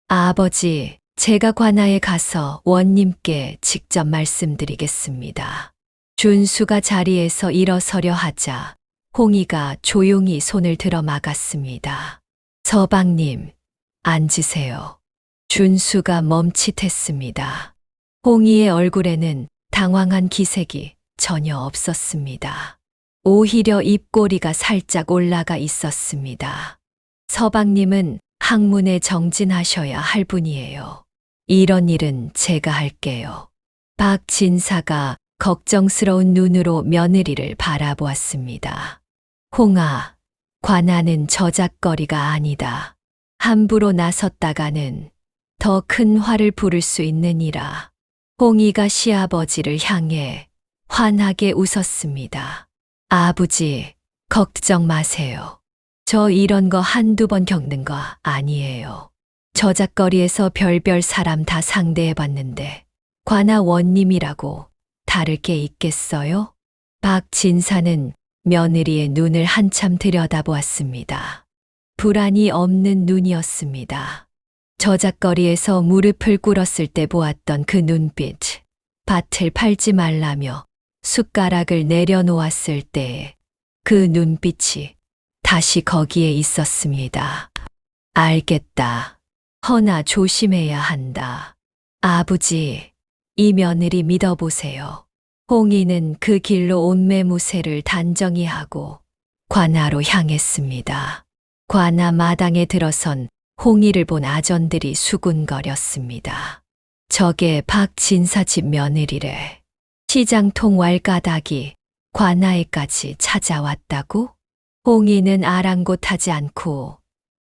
아버지, 제가 관아에 가서 원님께 직접 말씀드리겠습니다. 준수가 자리에서 일어서려 하자 홍이가 조용히 손을 들어 막았습니다. 서방님, 앉으세요. 준수가 멈칫했습니다. 홍이의 얼굴에는 당황한 기색이 전혀 없었습니다. 오히려 입꼬리가 살짝 올라가 있었습니다. 서방님은 학문에 정진하셔야 할 분이에요. 이런 일은 제가 할게요. 박진사가 걱정스러운 눈으로 며느리를 바라보았습니다. 홍아, 관아는 저작거리가 아니다. 함부로 나섰다가는 더 큰 화를 부를 수 있느니라. 홍이가 시아버지를 향해 환하게 웃었습니다. 아버지, 걱정 마세요. 저 이런 거 한두 번 겪는 거 아니에요. 저작거리에서 별별 사람 다 상대해봤는데 관아 원님이라고 다를 게 있겠어요? 박진사는 며느리의 눈을 한참 들여다보았습니다. 불안이 없는 눈이었습니다. 저작거리에서 무릎을 꿇었을 때 보았던 그 눈빛, 밭을 팔지 말라며 숟가락을 내려놓았을 때의 그 눈빛이 다시 거기에 있었습니다. 알겠다. 허나 조심해야 한다. 아버지, 이 며느리 믿어보세요. 홍이는 그 길로 온매무새를 단정히 하고 관아로 향했습니다. 관아 마당에 들어선 홍이를 본 아전들이 수군거렸습니다. 저게 박진사 집 며느리래. 시장통 왈가닥이 관아에까지 찾아왔다고? 홍이는 아랑곳하지 않고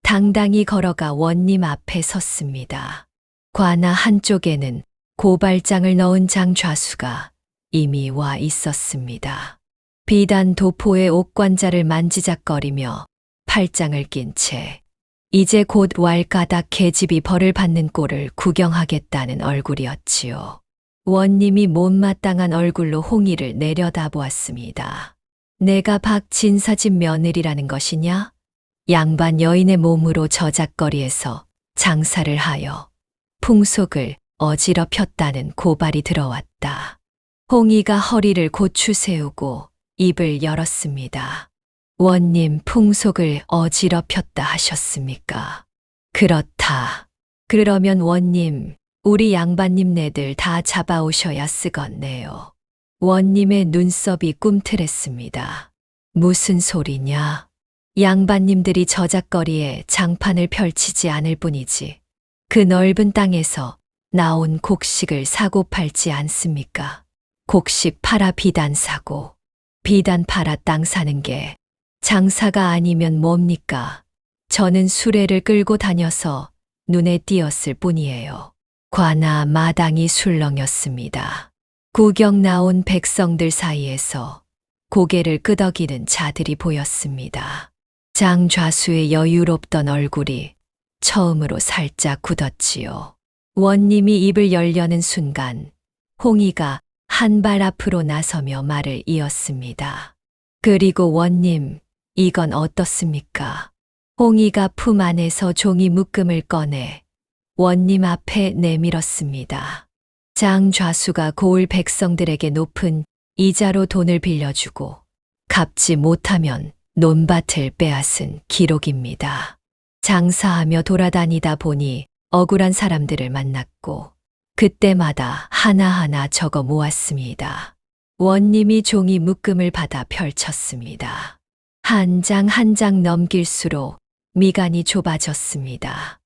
당당히 걸어가 원님 앞에 섰습니다. 관아 한쪽에는 고발장을 넣은 장좌수가 이미 와 있었습니다. 비단 도포의 옥관자를 만지작거리며 팔짱을 낀 채 이제 곧 왈가닥 계집이 벌을 받는 꼴을 구경하겠다는 얼굴이었지요. 원님이 못마땅한 얼굴로 홍이를 내려다보았습니다. 내가 박진사집 며느리라는 것이냐? 양반 여인의 몸으로 저작거리에서 장사를 하여 풍속을 어지럽혔다는 고발이 들어왔다. 홍이가 허리를 고추 세우고 입을 열었습니다. 원님 풍속을 어지럽혔다 하셨습니까? 그렇다. 그러면 원님, 우리 양반님네들 다 잡아오셔야 쓰겄네요. 원님의 눈썹이 꿈틀했습니다. 무슨 소리냐? 양반님들이 저작거리에 장판을 펼치지 않을 뿐이지 그 넓은 땅에서 나온 곡식을 사고 팔지 않습니까? 곡식 팔아 비단 사고 비단 팔아 땅 사는 게 장사가 아니면 뭡니까? 저는 수레를 끌고 다녀서 눈에 띄었을 뿐이에요. 관아 마당이 술렁였습니다. 구경 나온 백성들 사이에서 고개를 끄덕이는 자들이 보였습니다. 장좌수의 여유롭던 얼굴이 처음으로 살짝 굳었지요. 원님이 입을 열려는 순간 홍이가 한 발 앞으로 나서며 말을 이었습니다. 그리고 원님, 이건 어떻습니까? 홍이가 품 안에서 종이 묶음을 꺼내 원님 앞에 내밀었습니다. 장좌수가 고을 백성들에게 높은 이자로 돈을 빌려주고 갚지 못하면 논밭을 빼앗은 기록입니다. 장사하며 돌아다니다 보니 억울한 사람들을 만났고 그때마다 하나하나 적어 모았습니다. 원님이 종이 묶음을 받아 펼쳤습니다. 한 장 한 장 넘길수록 미간이 좁아졌습니다.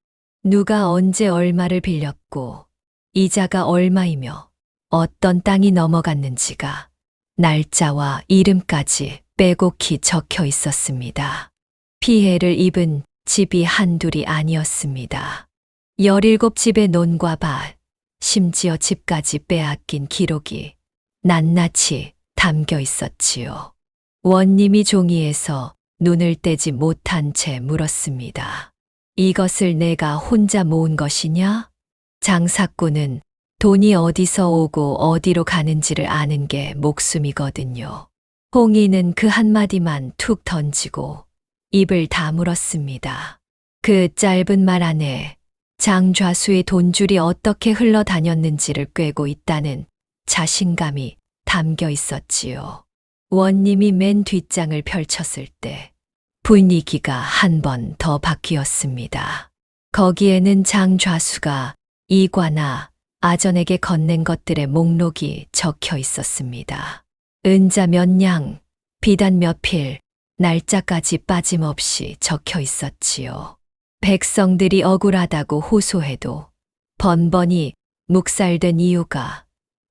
누가 언제 얼마를 빌렸고 이자가 얼마이며 어떤 땅이 넘어갔는지가 날짜와 이름까지 빼곡히 적혀 있었습니다. 피해를 입은 집이 한둘이 아니었습니다. 17집의 논과 밭, 심지어 집까지 빼앗긴 기록이 낱낱이 담겨 있었지요. 원님이 종이에서 눈을 떼지 못한 채 물었습니다. 이것을 내가 혼자 모은 것이냐? 장사꾼은 돈이 어디서 오고 어디로 가는지를 아는 게 목숨이거든요. 홍이는 그 한마디만 툭 던지고 입을 다물었습니다. 그 짧은 말 안에 장좌수의 돈줄이 어떻게 흘러다녔는지를 꿰고 있다는 자신감이 담겨 있었지요. 원님이 맨 뒷장을 펼쳤을 때 분위기가 한 번 더 바뀌었습니다. 거기에는 장좌수가 이관아 아전에게 건넨 것들의 목록이 적혀 있었습니다. 은자 몇 냥, 비단 몇 필, 날짜까지 빠짐없이 적혀 있었지요. 백성들이 억울하다고 호소해도 번번이 묵살된 이유가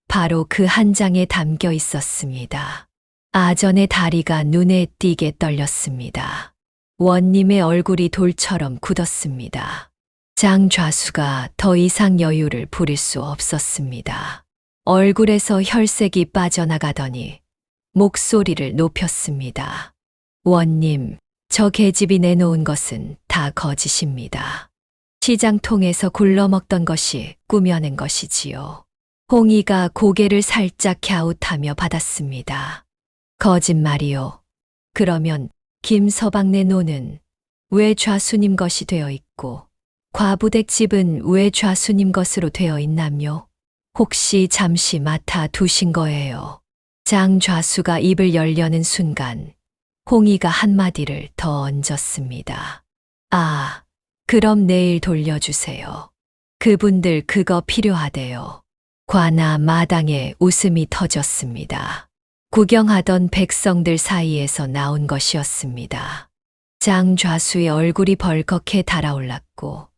바로 그 한 장에 담겨 있었습니다. 아전의 다리가 눈에 띄게 떨렸습니다. 원님의 얼굴이 돌처럼 굳었습니다. 장좌수가 더 이상 여유를 부릴 수 없었습니다. 얼굴에서 혈색이 빠져나가더니 목소리를 높였습니다. 원님, 저 계집이 내놓은 것은 다 거짓입니다. 시장통에서 굴러먹던 것이 꾸며낸 것이지요. 홍이가 고개를 살짝 갸웃하며 받았습니다. 거짓말이요. 그러면 김서방 내놓은 왜 좌수님 것이 되어 있고 과부댁 집은 왜 좌수님 것으로 되어 있나요? 혹시 잠시 맡아 두신 거예요. 장좌수가 입을 열려는 순간 홍이가 한마디를 더 얹었습니다. 아, 그럼 내일 돌려주세요. 그분들 그거 필요하대요. 관아 마당에 웃음이 터졌습니다. 구경하던 백성들 사이에서 나온 것이었습니다. 장 좌수의 얼굴이 벌겋게 달아올랐고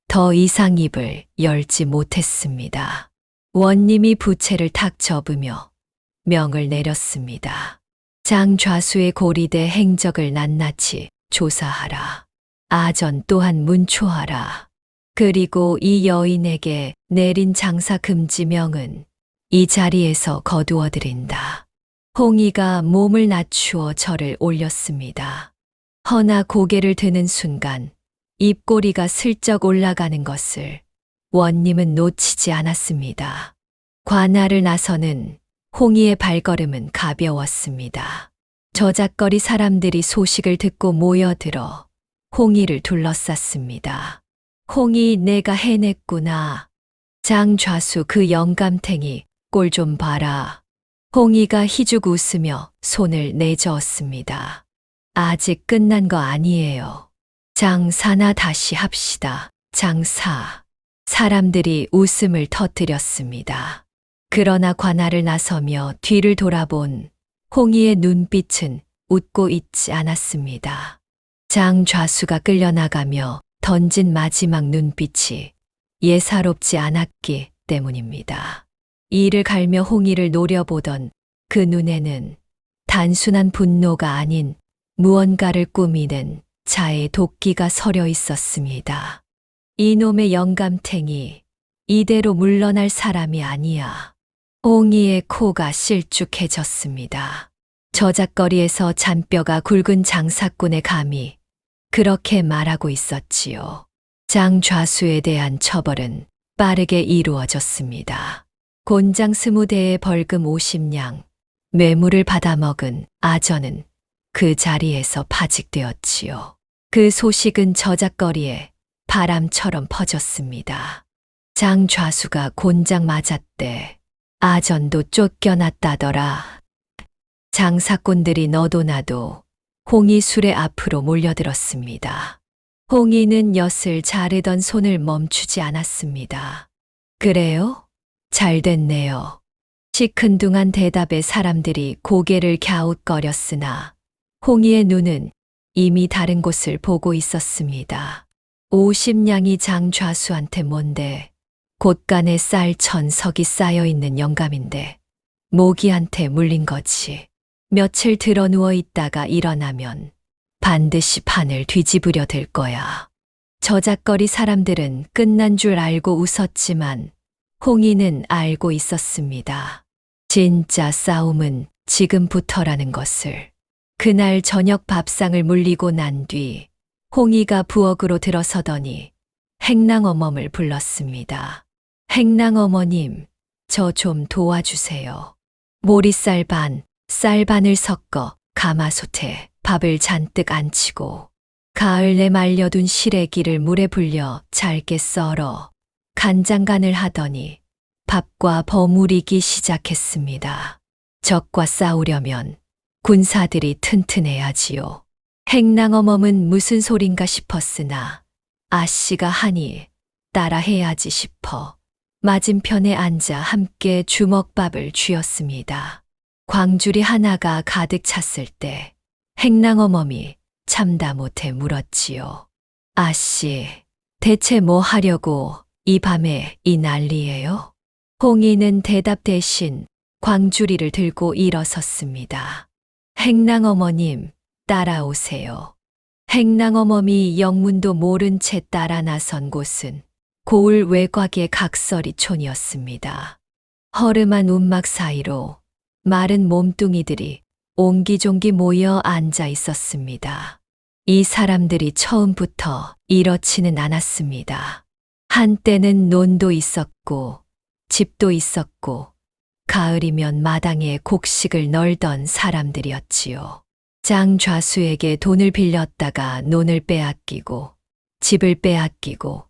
더 이상 입을 열지 못했습니다. 원님이 부채를 탁 접으며 명을 내렸습니다. 장 좌수의 고리대 행적을 낱낱이 조사하라. 아전 또한 문초하라. 그리고 이 여인에게 내린 장사 금지명은 이 자리에서 거두어드린다. 홍이가 몸을 낮추어 절을 올렸습니다. 허나 고개를 드는 순간 입꼬리가 슬쩍 올라가는 것을 원님은 놓치지 않았습니다. 관아를 나서는 홍이의 발걸음은 가벼웠습니다. 저작거리 사람들이 소식을 듣고 모여들어 홍이를 둘러쌌습니다. 홍이 내가 해냈구나. 장 좌수 그 영감탱이 꼴 좀 봐라. 홍이가 희죽 웃으며 손을 내저었습니다. 아직 끝난 거 아니에요. 장사나 다시 합시다. 장사. 사람들이 웃음을 터뜨렸습니다. 그러나 관아를 나서며 뒤를 돌아본 홍이의 눈빛은 웃고 있지 않았습니다. 장 좌수가 끌려나가며 던진 마지막 눈빛이 예사롭지 않았기 때문입니다. 이를 갈며 홍이를 노려보던 그 눈에는 단순한 분노가 아닌 무언가를 꾸미는 자의 도끼가 서려 있었습니다. 이놈의 영감탱이 이대로 물러날 사람이 아니야. 홍이의 코가 실쭉해졌습니다. 저작거리에서 잔뼈가 굵은 장사꾼의 감이 그렇게 말하고 있었지요. 장 좌수에 대한 처벌은 빠르게 이루어졌습니다. 곤장 20대에 벌금 50냥, 뇌물을 받아먹은 아전은 그 자리에서 파직되었지요. 그 소식은 저작거리에 바람처럼 퍼졌습니다. 장 좌수가 곤장 맞았대. 아전도 쫓겨났다더라. 장사꾼들이 너도 나도 홍이 수레 앞으로 몰려들었습니다. 홍이는 엿을 자르던 손을 멈추지 않았습니다. 그래요? 잘 됐네요. 시큰둥한 대답에 사람들이 고개를 갸웃거렸으나 홍이의 눈은 이미 다른 곳을 보고 있었습니다. 50냥이 장 좌수한테 뭔데? 곳간에 쌀 1000석이 쌓여있는 영감인데 모기한테 물린 거지. 며칠 들어 누워 있다가 일어나면 반드시 판을 뒤집으려 들 거야. 저작거리 사람들은 끝난 줄 알고 웃었지만 홍이는 알고 있었습니다. 진짜 싸움은 지금부터라는 것을. 그날 저녁 밥상을 물리고 난 뒤 홍이가 부엌으로 들어서더니 행랑어멈을 불렀습니다. 행랑어머님, 저 좀 도와주세요. 모리쌀 반, 쌀 반을 섞어 가마솥에 밥을 잔뜩 안치고 가을내 말려둔 시래기를 물에 불려 잘게 썰어 간장간을 하더니 밥과 버무리기 시작했습니다. 적과 싸우려면 군사들이 튼튼해야지요. 행랑어멈은 무슨 소린가 싶었으나 아씨가 하니 따라해야지 싶어 맞은편에 앉아 함께 주먹밥을 쥐었습니다. 광주리 하나가 가득 찼을 때 행랑어멈이 참다 못해 물었지요. 아씨, 대체 뭐 하려고 이 밤에 이 난리예요? 홍이는 대답 대신 광주리를 들고 일어섰습니다. 행랑어머님, 따라오세요. 행랑어멈이 영문도 모른 채 따라 나선 곳은 고을 외곽의 각설이촌이었습니다. 허름한 움막 사이로 마른 몸뚱이들이 옹기종기 모여 앉아 있었습니다. 이 사람들이 처음부터 이렇지는 않았습니다. 한때는 논도 있었고 집도 있었고 가을이면 마당에 곡식을 널던 사람들이었지요. 장 좌수에게 돈을 빌렸다가 논을 빼앗기고 집을 빼앗기고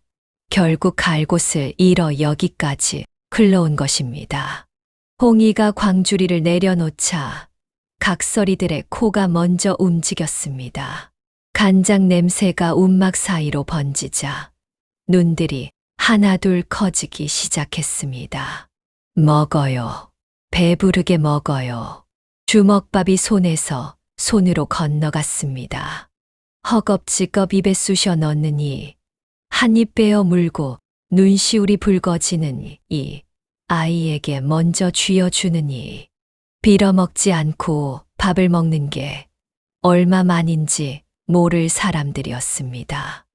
결국 갈 곳을 잃어 여기까지 흘러온 것입니다. 홍이가 광주리를 내려놓자 각설이들의 코가 먼저 움직였습니다. 간장 냄새가 움막 사이로 번지자 눈들이 하나둘 커지기 시작했습니다. 먹어요. 배부르게 먹어요. 주먹밥이 손에서 손으로 건너갔습니다. 허겁지겁 입에 쑤셔 넣느니 한 입 빼어 물고 눈시울이 붉어지는 이 아이에게 먼저 쥐어주느니 빌어먹지 않고 밥을 먹는 게 얼마만인지 모를 사람들이었습니다.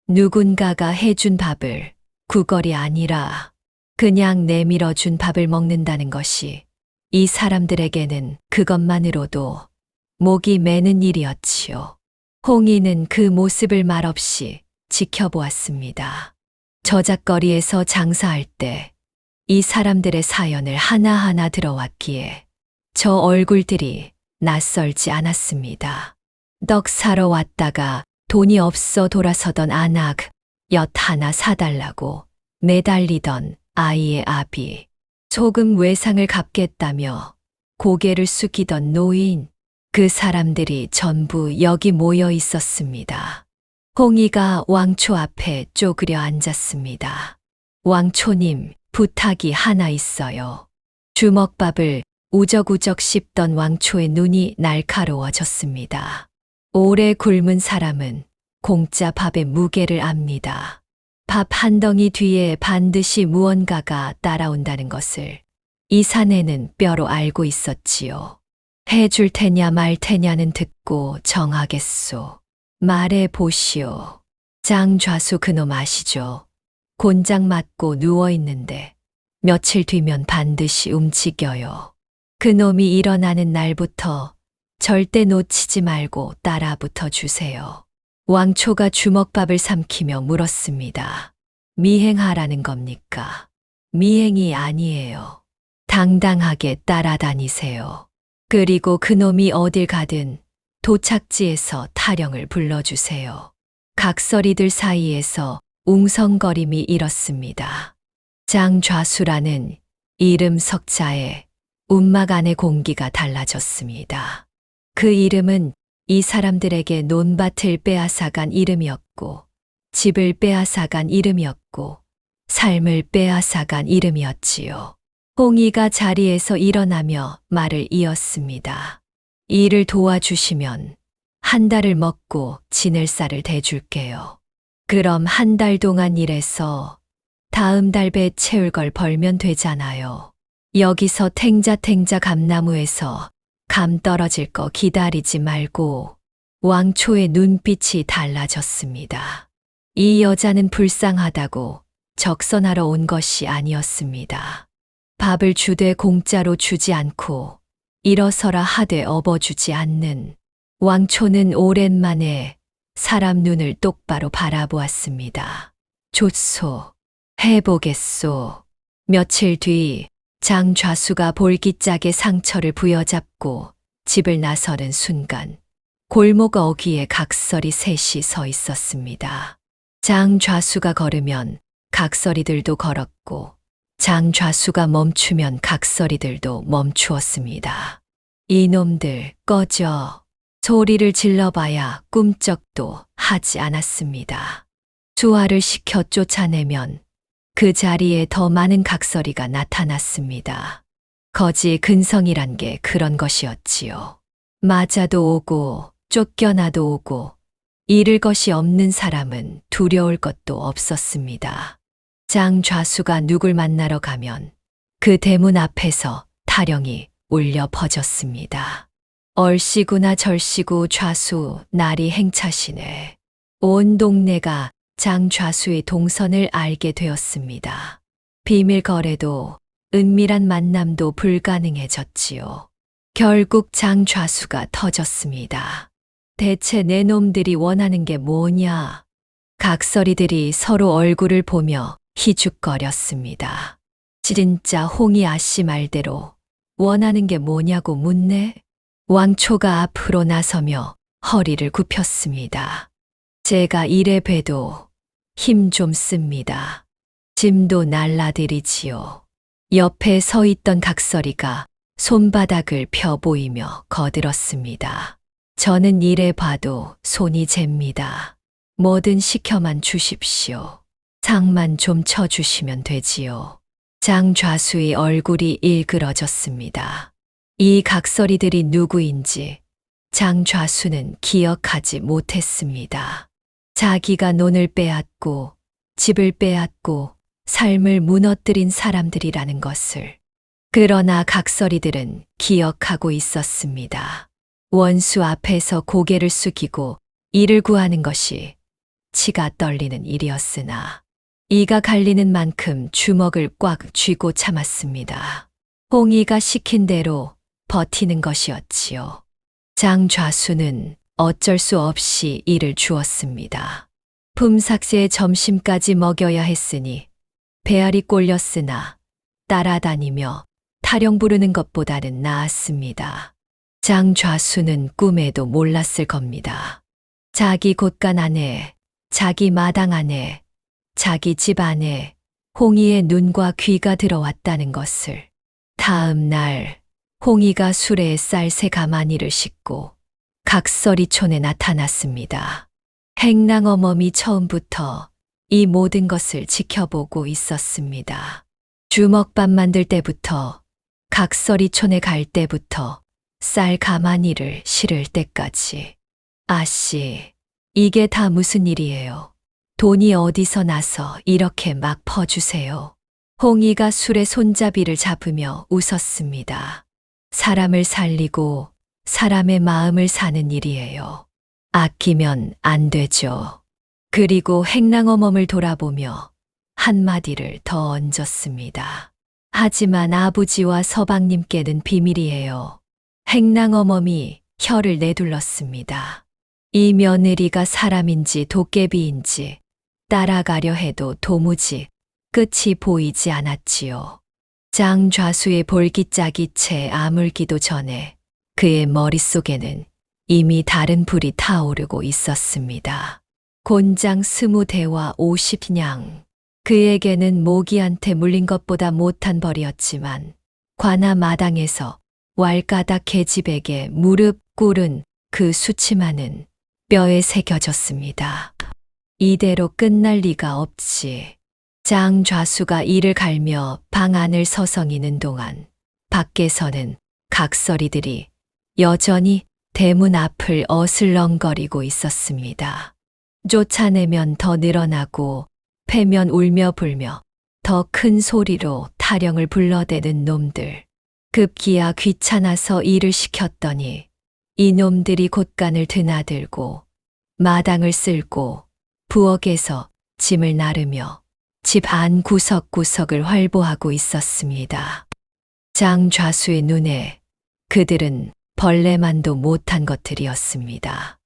누군가가 해준 밥을 구걸이 아니라 그냥 내밀어준 밥을 먹는다는 것이 이 사람들에게는 그것만으로도 목이 매는 일이었지요. 홍이는 그 모습을 말없이 지켜보았습니다. 저작거리에서 장사할 때 이 사람들의 사연을 하나하나 들어왔기에 저 얼굴들이 낯설지 않았습니다. 떡 사러 왔다가 돈이 없어 돌아서던 아낙, 엿 하나 사달라고 매달리던 아이의 아비, 소금 외상을 갚겠다며 고개를 숙이던 노인, 그 사람들이 전부 여기 모여 있었습니다. 홍이가 왕초 앞에 쪼그려 앉았습니다. 왕초님, 부탁이 하나 있어요. 주먹밥을 우적우적 씹던 왕초의 눈이 날카로워졌습니다. 오래 굶은 사람은 공짜 밥의 무게를 압니다. 밥 한 덩이 뒤에 반드시 무언가가 따라온다는 것을 이 사내는 뼈로 알고 있었지요. 해줄 테냐 말 테냐는 듣고 정하겠소. 말해 보시오. 장좌수 그놈 아시죠? 곤장 맞고 누워있는데 며칠 뒤면 반드시 움직여요. 그놈이 일어나는 날부터 절대 놓치지 말고 따라붙어 주세요. 왕초가 주먹밥을 삼키며 물었습니다. 미행하라는 겁니까? 미행이 아니에요. 당당하게 따라다니세요. 그리고 그놈이 어딜 가든 도착지에서 타령을 불러주세요. 각설이들 사이에서 웅성거림이 일었습니다. 장좌수라는 이름 석자에 움막 안의 공기가 달라졌습니다. 그 이름은 이 사람들에게 논밭을 빼앗아간 이름이었고, 집을 빼앗아간 이름이었고, 삶을 빼앗아간 이름이었지요. 홍이가 자리에서 일어나며 말을 이었습니다. 일을 도와주시면 한 달을 먹고 지낼 쌀을 대줄게요. 그럼 한 달 동안 일해서 다음 달 배 채울 걸 벌면 되잖아요. 여기서 탱자탱자 감나무에서 감 떨어질 거 기다리지 말고. 왕초의 눈빛이 달라졌습니다. 이 여자는 불쌍하다고 적선하러 온 것이 아니었습니다. 밥을 주되 공짜로 주지 않고 일어서라 하되 업어주지 않는 왕초는 오랜만에 사람 눈을 똑바로 바라보았습니다. 좋소. 해보겠소. 며칠 뒤 장좌수가 볼기짝에 상처를 부여잡고 집을 나서는 순간 골목 어귀에 각설이 셋이 서 있었습니다. 장좌수가 걸으면 각설이들도 걸었고 장좌수가 멈추면 각설이들도 멈추었습니다. 이놈들 꺼져. 소리를 질러봐야 꿈쩍도 하지 않았습니다. 수화를 시켜 쫓아내면 그 자리에 더 많은 각설이가 나타났습니다. 거지 근성이란 게 그런 것이었지요. 맞아도 오고 쫓겨나도 오고 잃을 것이 없는 사람은 두려울 것도 없었습니다. 장좌수가 누굴 만나러 가면 그 대문 앞에서 타령이 울려 퍼졌습니다. 얼씨구나 절씨구 좌수 날이 행차시네. 온 동네가 장좌수의 동선을 알게 되었습니다. 비밀 거래도 은밀한 만남도 불가능해졌지요. 결국 장좌수가 터졌습니다. 대체 내 놈들이 원하는 게 뭐냐? 각설이들이 서로 얼굴을 보며 희죽거렸습니다. 진짜 홍이 아씨 말대로 원하는 게 뭐냐고 묻네? 왕초가 앞으로 나서며 허리를 굽혔습니다. 제가 이래 봬도 힘 좀 씁니다. 짐도 날라드리지요. 옆에 서 있던 각설이가 손바닥을 펴 보이며 거들었습니다. 저는 이래 봐도 손이 잽니다. 뭐든 시켜만 주십시오. 상만 좀 쳐주시면 되지요. 장좌수의 얼굴이 일그러졌습니다. 이 각설이들이 누구인지 장좌수는 기억하지 못했습니다. 자기가 논을 빼앗고 집을 빼앗고 삶을 무너뜨린 사람들이라는 것을. 그러나 각설이들은 기억하고 있었습니다. 원수 앞에서 고개를 숙이고 이를 구하는 것이 치가 떨리는 일이었으나 이가 갈리는 만큼 주먹을 꽉 쥐고 참았습니다. 홍이가 시킨 대로 버티는 것이었지요. 장좌수는 어쩔 수 없이 일을 주었습니다. 품삭새의 점심까지 먹여야 했으니 배알이 꼴렸으나 따라다니며 타령 부르는 것보다는 나았습니다. 장좌수는 꿈에도 몰랐을 겁니다. 자기 곳간 안에, 자기 마당 안에, 자기 집 안에 홍이의 눈과 귀가 들어왔다는 것을. 다음 날 홍이가 수레에 쌀새 가마니를 싣고 각설이촌에 나타났습니다. 행랑어멈이 처음부터 이 모든 것을 지켜보고 있었습니다. 주먹밥 만들 때부터 각설이촌에 갈 때부터 쌀 가마니를 실을 때까지. 아씨, 이게 다 무슨 일이에요? 돈이 어디서 나서 이렇게 막 퍼주세요. 홍이가 술의 손잡이를 잡으며 웃었습니다. 사람을 살리고 사람의 마음을 사는 일이에요. 아끼면 안 되죠. 그리고 행랑어멈을 돌아보며 한마디를 더 얹었습니다. 하지만 아버지와 서방님께는 비밀이에요. 행랑어멈이 혀를 내둘렀습니다. 이 며느리가 사람인지 도깨비인지 따라가려 해도 도무지 끝이 보이지 않았지요. 장좌수의 볼기짝이 채 아물기도 전에 그의 머릿속에는 이미 다른 불이 타오르고 있었습니다. 곤장 20대와 50냥. 그에게는 모기한테 물린 것보다 못한 벌이었지만 관아 마당에서 왈가닥 계집에게 무릎 꿇은 그 수치만은 뼈에 새겨졌습니다. 이대로 끝날 리가 없지. 장좌수가 이를 갈며 방 안을 서성이는 동안 밖에서는 각설이들이 여전히 대문 앞을 어슬렁거리고 있었습니다. 쫓아내면 더 늘어나고 패면 울며 불며 더 큰 소리로 타령을 불러대는 놈들. 급기야 귀찮아서 일을 시켰더니 이 놈들이 곳간을 드나들고 마당을 쓸고 부엌에서 짐을 나르며 집 안 구석구석을 활보하고 있었습니다. 장좌수의 눈에 그들은 벌레만도 못한 것들이었습니다.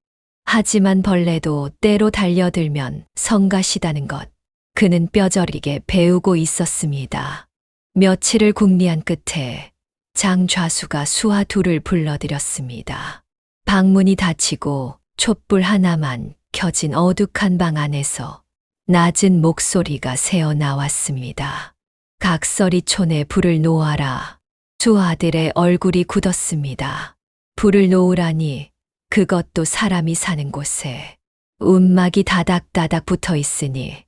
하지만 벌레도 때로 달려들면 성가시다는 것, 그는 뼈저리게 배우고 있었습니다. 며칠을 궁리한 끝에 장좌수가 수하 둘을 불러들였습니다. 방문이 닫히고 촛불 하나만 켜진 어둑한 방 안에서 낮은 목소리가 새어나왔습니다. 각설이촌에 불을 놓아라. 수하들의 얼굴이 굳었습니다. 불을 놓으라니 그것도 사람이 사는 곳에 움막이 다닥다닥 붙어 있으니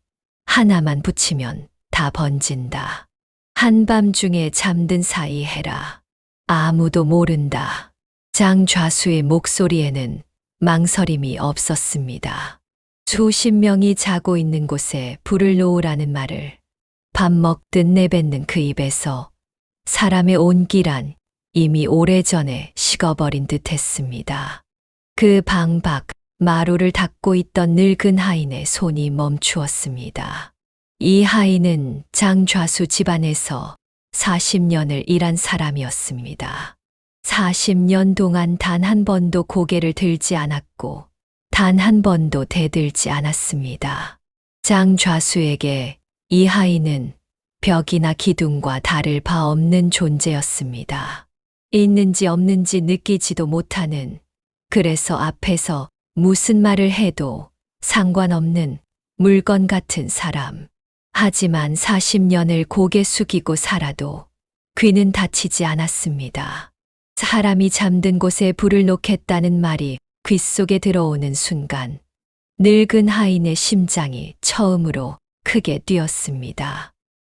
하나만 붙이면 다 번진다. 한밤중에 잠든 사이 해라. 아무도 모른다. 장좌수의 목소리에는 망설임이 없었습니다. 수십 명이 자고 있는 곳에 불을 놓으라는 말을 밥 먹듯 내뱉는 그 입에서 사람의 온기란 이미 오래전에 식어버린 듯 했습니다. 그 방 밖 마루를 닦고 있던 늙은 하인의 손이 멈추었습니다. 이 하인은 장좌수 집안에서 40년을 일한 사람이었습니다. 40년 동안 단 한 번도 고개를 들지 않았고 단 한 번도 대들지 않았습니다. 장좌수에게 이 하인은 벽이나 기둥과 다를 바 없는 존재였습니다. 있는지 없는지 느끼지도 못하는, 그래서 앞에서 무슨 말을 해도 상관없는 물건 같은 사람. 하지만 40년을 고개 숙이고 살아도 귀는 닫히지 않았습니다. 사람이 잠든 곳에 불을 놓겠다는 말이 귓속에 들어오는 순간 늙은 하인의 심장이 처음으로 크게 뛰었습니다.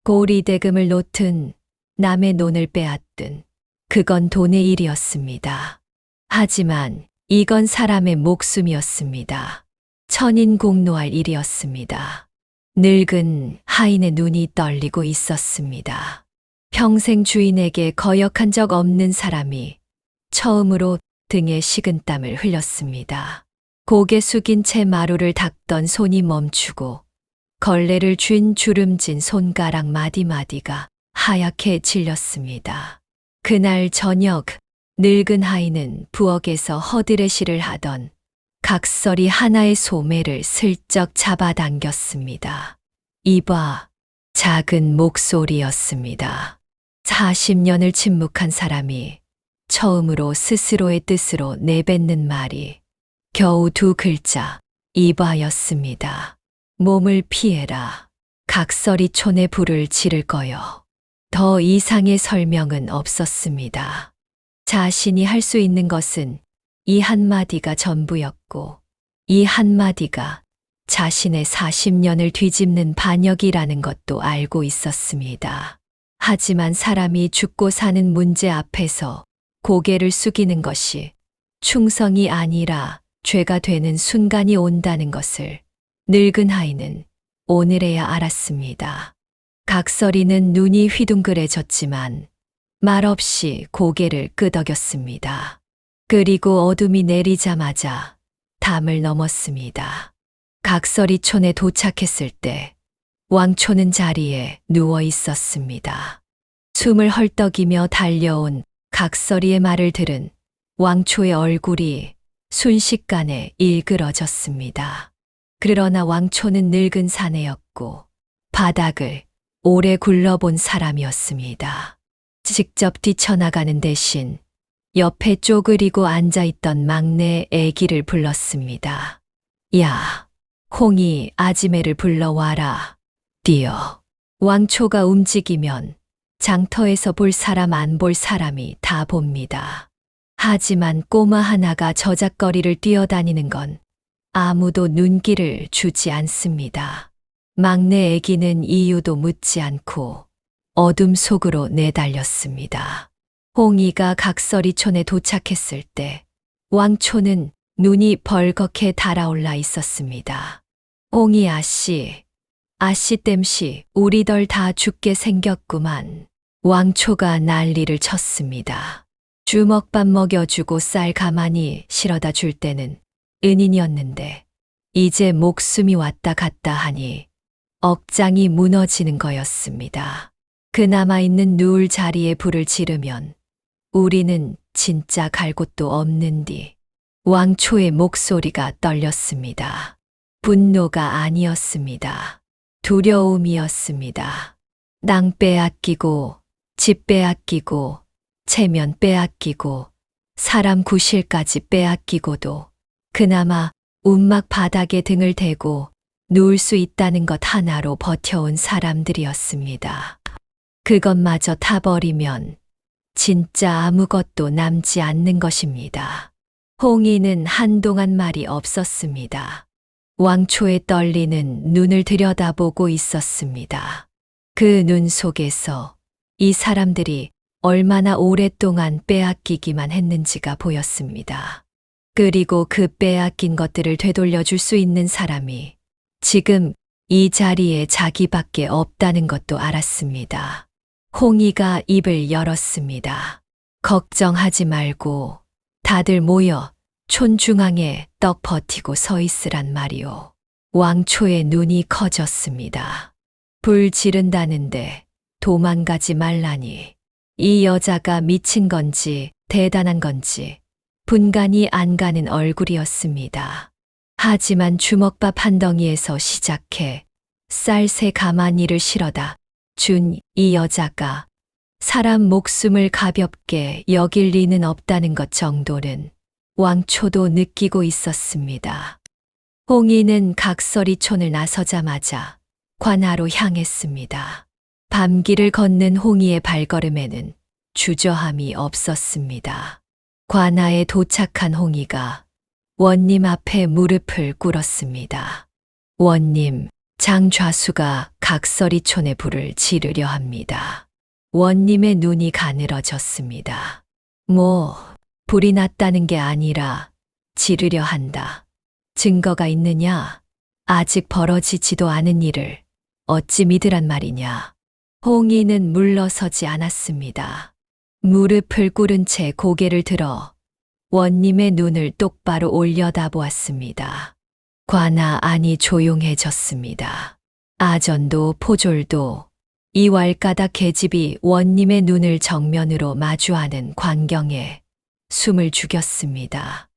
고리대금을 놓든 남의 논을 빼앗든 그건 돈의 일이었습니다. 하지만 이건 사람의 목숨이었습니다. 천인공노할 일이었습니다. 늙은 하인의 눈이 떨리고 있었습니다. 평생 주인에게 거역한 적 없는 사람이 처음으로 등에 식은땀을 흘렸습니다. 고개 숙인 채 마루를 닦던 손이 멈추고 걸레를 쥔 주름진 손가락 마디마디가 하얗게 질렸습니다. 그날 저녁 늙은 하인은 부엌에서 허드레시를 하던 각설이 하나의 소매를 슬쩍 잡아당겼습니다. 이봐, 작은 목소리였습니다. 40년을 침묵한 사람이 처음으로 스스로의 뜻으로 내뱉는 말이 겨우 두 글자, 이봐였습니다. 몸을 피해라. 각설이 촌에 불을 지를 거요. 더 이상의 설명은 없었습니다. 자신이 할 수 있는 것은 이 한마디가 전부였고, 이 한마디가 자신의 40년을 뒤집는 반역이라는 것도 알고 있었습니다. 하지만 사람이 죽고 사는 문제 앞에서 고개를 숙이는 것이 충성이 아니라 죄가 되는 순간이 온다는 것을 늙은 하인은 오늘에야 알았습니다. 각설이는 눈이 휘둥그레졌지만 말없이 고개를 끄덕였습니다. 그리고 어둠이 내리자마자 담을 넘었습니다. 각설이촌에 도착했을 때 왕초는 자리에 누워 있었습니다. 숨을 헐떡이며 달려온 각설이의 말을 들은 왕초의 얼굴이 순식간에 일그러졌습니다. 그러나 왕초는 늙은 사내였고 바닥을 오래 굴러본 사람이었습니다. 직접 뛰쳐나가는 대신 옆에 쪼그리고 앉아있던 막내 애기를 불렀습니다. 야, 홍이 아지매를 불러와라. 뛰어. 왕초가 움직이면 장터에서 볼 사람 안 볼 사람이 다 봅니다. 하지만 꼬마 하나가 저작거리를 뛰어다니는 건 아무도 눈길을 주지 않습니다. 막내 애기는 이유도 묻지 않고 어둠 속으로 내달렸습니다. 홍이가 각설이촌에 도착했을 때 왕초는 눈이 벌겋게 달아올라 있었습니다. 홍이 아씨 땜시 우리들 다 죽게 생겼구만. 왕초가 난리를 쳤습니다. 주먹밥 먹여주고 쌀 가만히 실어다 줄 때는 은인이었는데 이제 목숨이 왔다 갔다 하니 억장이 무너지는 거였습니다. 그 남아있는 누울 자리에 불을 지르면 우리는 진짜 갈 곳도 없는디. 왕초의 목소리가 떨렸습니다. 분노가 아니었습니다. 두려움이었습니다. 땅 빼앗기고 집 빼앗기고 체면 빼앗기고 사람 구실까지 빼앗기고도 그나마 움막 바닥에 등을 대고 누울 수 있다는 것 하나로 버텨온 사람들이었습니다. 그것마저 타버리면 진짜 아무것도 남지 않는 것입니다. 홍이는 한동안 말이 없었습니다. 왕초의 떨리는 눈을 들여다보고 있었습니다. 그 눈 속에서 이 사람들이 얼마나 오랫동안 빼앗기기만 했는지가 보였습니다. 그리고 그 빼앗긴 것들을 되돌려줄 수 있는 사람이 지금 이 자리에 자기밖에 없다는 것도 알았습니다. 홍이가 입을 열었습니다. 걱정하지 말고 다들 모여 촌 중앙에 떡 버티고 서 있으란 말이오. 왕초의 눈이 커졌습니다. 불 지른다는데 도망가지 말라니. 이 여자가 미친 건지 대단한 건지 분간이 안 가는 얼굴이었습니다. 하지만 주먹밥 한 덩이에서 시작해 쌀 세 가마니를 실어다 준 이 여자가 사람 목숨을 가볍게 여길 리는 없다는 것 정도는 왕초도 느끼고 있었습니다. 홍이는 각설이촌을 나서자마자 관하로 향했습니다. 밤길을 걷는 홍이의 발걸음에는 주저함이 없었습니다. 관하에 도착한 홍이가 원님 앞에 무릎을 꿇었습니다. 원님, 장좌수가 각설이촌에 불을 지르려 합니다. 원님의 눈이 가늘어졌습니다. 불이 났다는 게 아니라 지르려 한다. 증거가 있느냐? 아직 벌어지지도 않은 일을 어찌 믿으란 말이냐? 홍이는 물러서지 않았습니다. 무릎을 꿇은 채 고개를 들어 원님의 눈을 똑바로 올려다보았습니다. 관아 안이 조용해졌습니다. 아전도 포졸도 이 왈가닥 계집이 원님의 눈을 정면으로 마주하는 광경에 숨을 죽였습니다.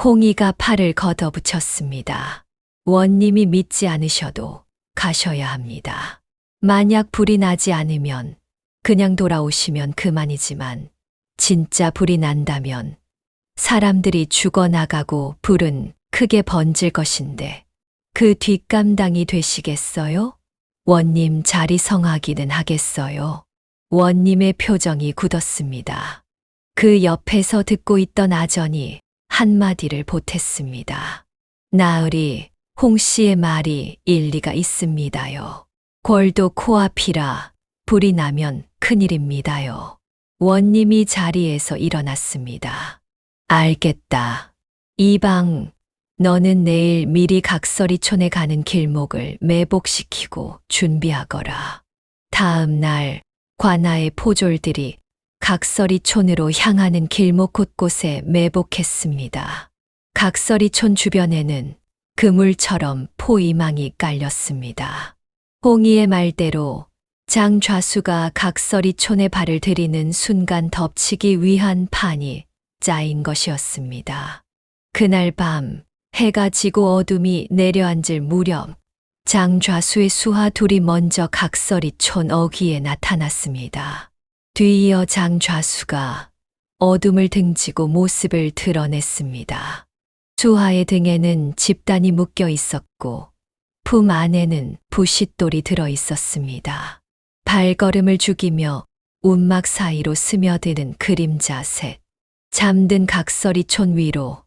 홍이가 팔을 걷어붙였습니다. 원님이 믿지 않으셔도 가셔야 합니다. 만약 불이 나지 않으면 그냥 돌아오시면 그만이지만 진짜 불이 난다면 사람들이 죽어나가고 불은 크게 번질 것인데 그 뒷감당이 되시겠어요? 원님 자리 성하기는 하겠어요? 원님의 표정이 굳었습니다. 그 옆에서 듣고 있던 아전이 한마디를 보탰습니다. 나으리, 홍 씨의 말이 일리가 있습니다요. 골도 코앞이라 불이 나면 큰일입니다요. 원님이 자리에서 일어났습니다. 알겠다. 이방, 너는 내일 미리 각설이촌에 가는 길목을 매복시키고 준비하거라. 다음 날 관아의 포졸들이 각설이촌으로 향하는 길목 곳곳에 매복했습니다. 각설이촌 주변에는 그물처럼 포위망이 깔렸습니다. 홍이의 말대로 장좌수가 각설이촌에 발을 들이는 순간 덮치기 위한 판이 짜인 것이었습니다. 그날 밤 해가 지고 어둠이 내려앉을 무렵 장좌수의 수하 둘이 먼저 각설이촌 어귀에 나타났습니다. 뒤이어 장좌수가 어둠을 등지고 모습을 드러냈습니다. 수하의 등에는 집단이 묶여 있었고 품 안에는 부싯돌이 들어 있었습니다. 발걸음을 죽이며 움막 사이로 스며드는 그림자 셋. 잠든 각설이촌 위로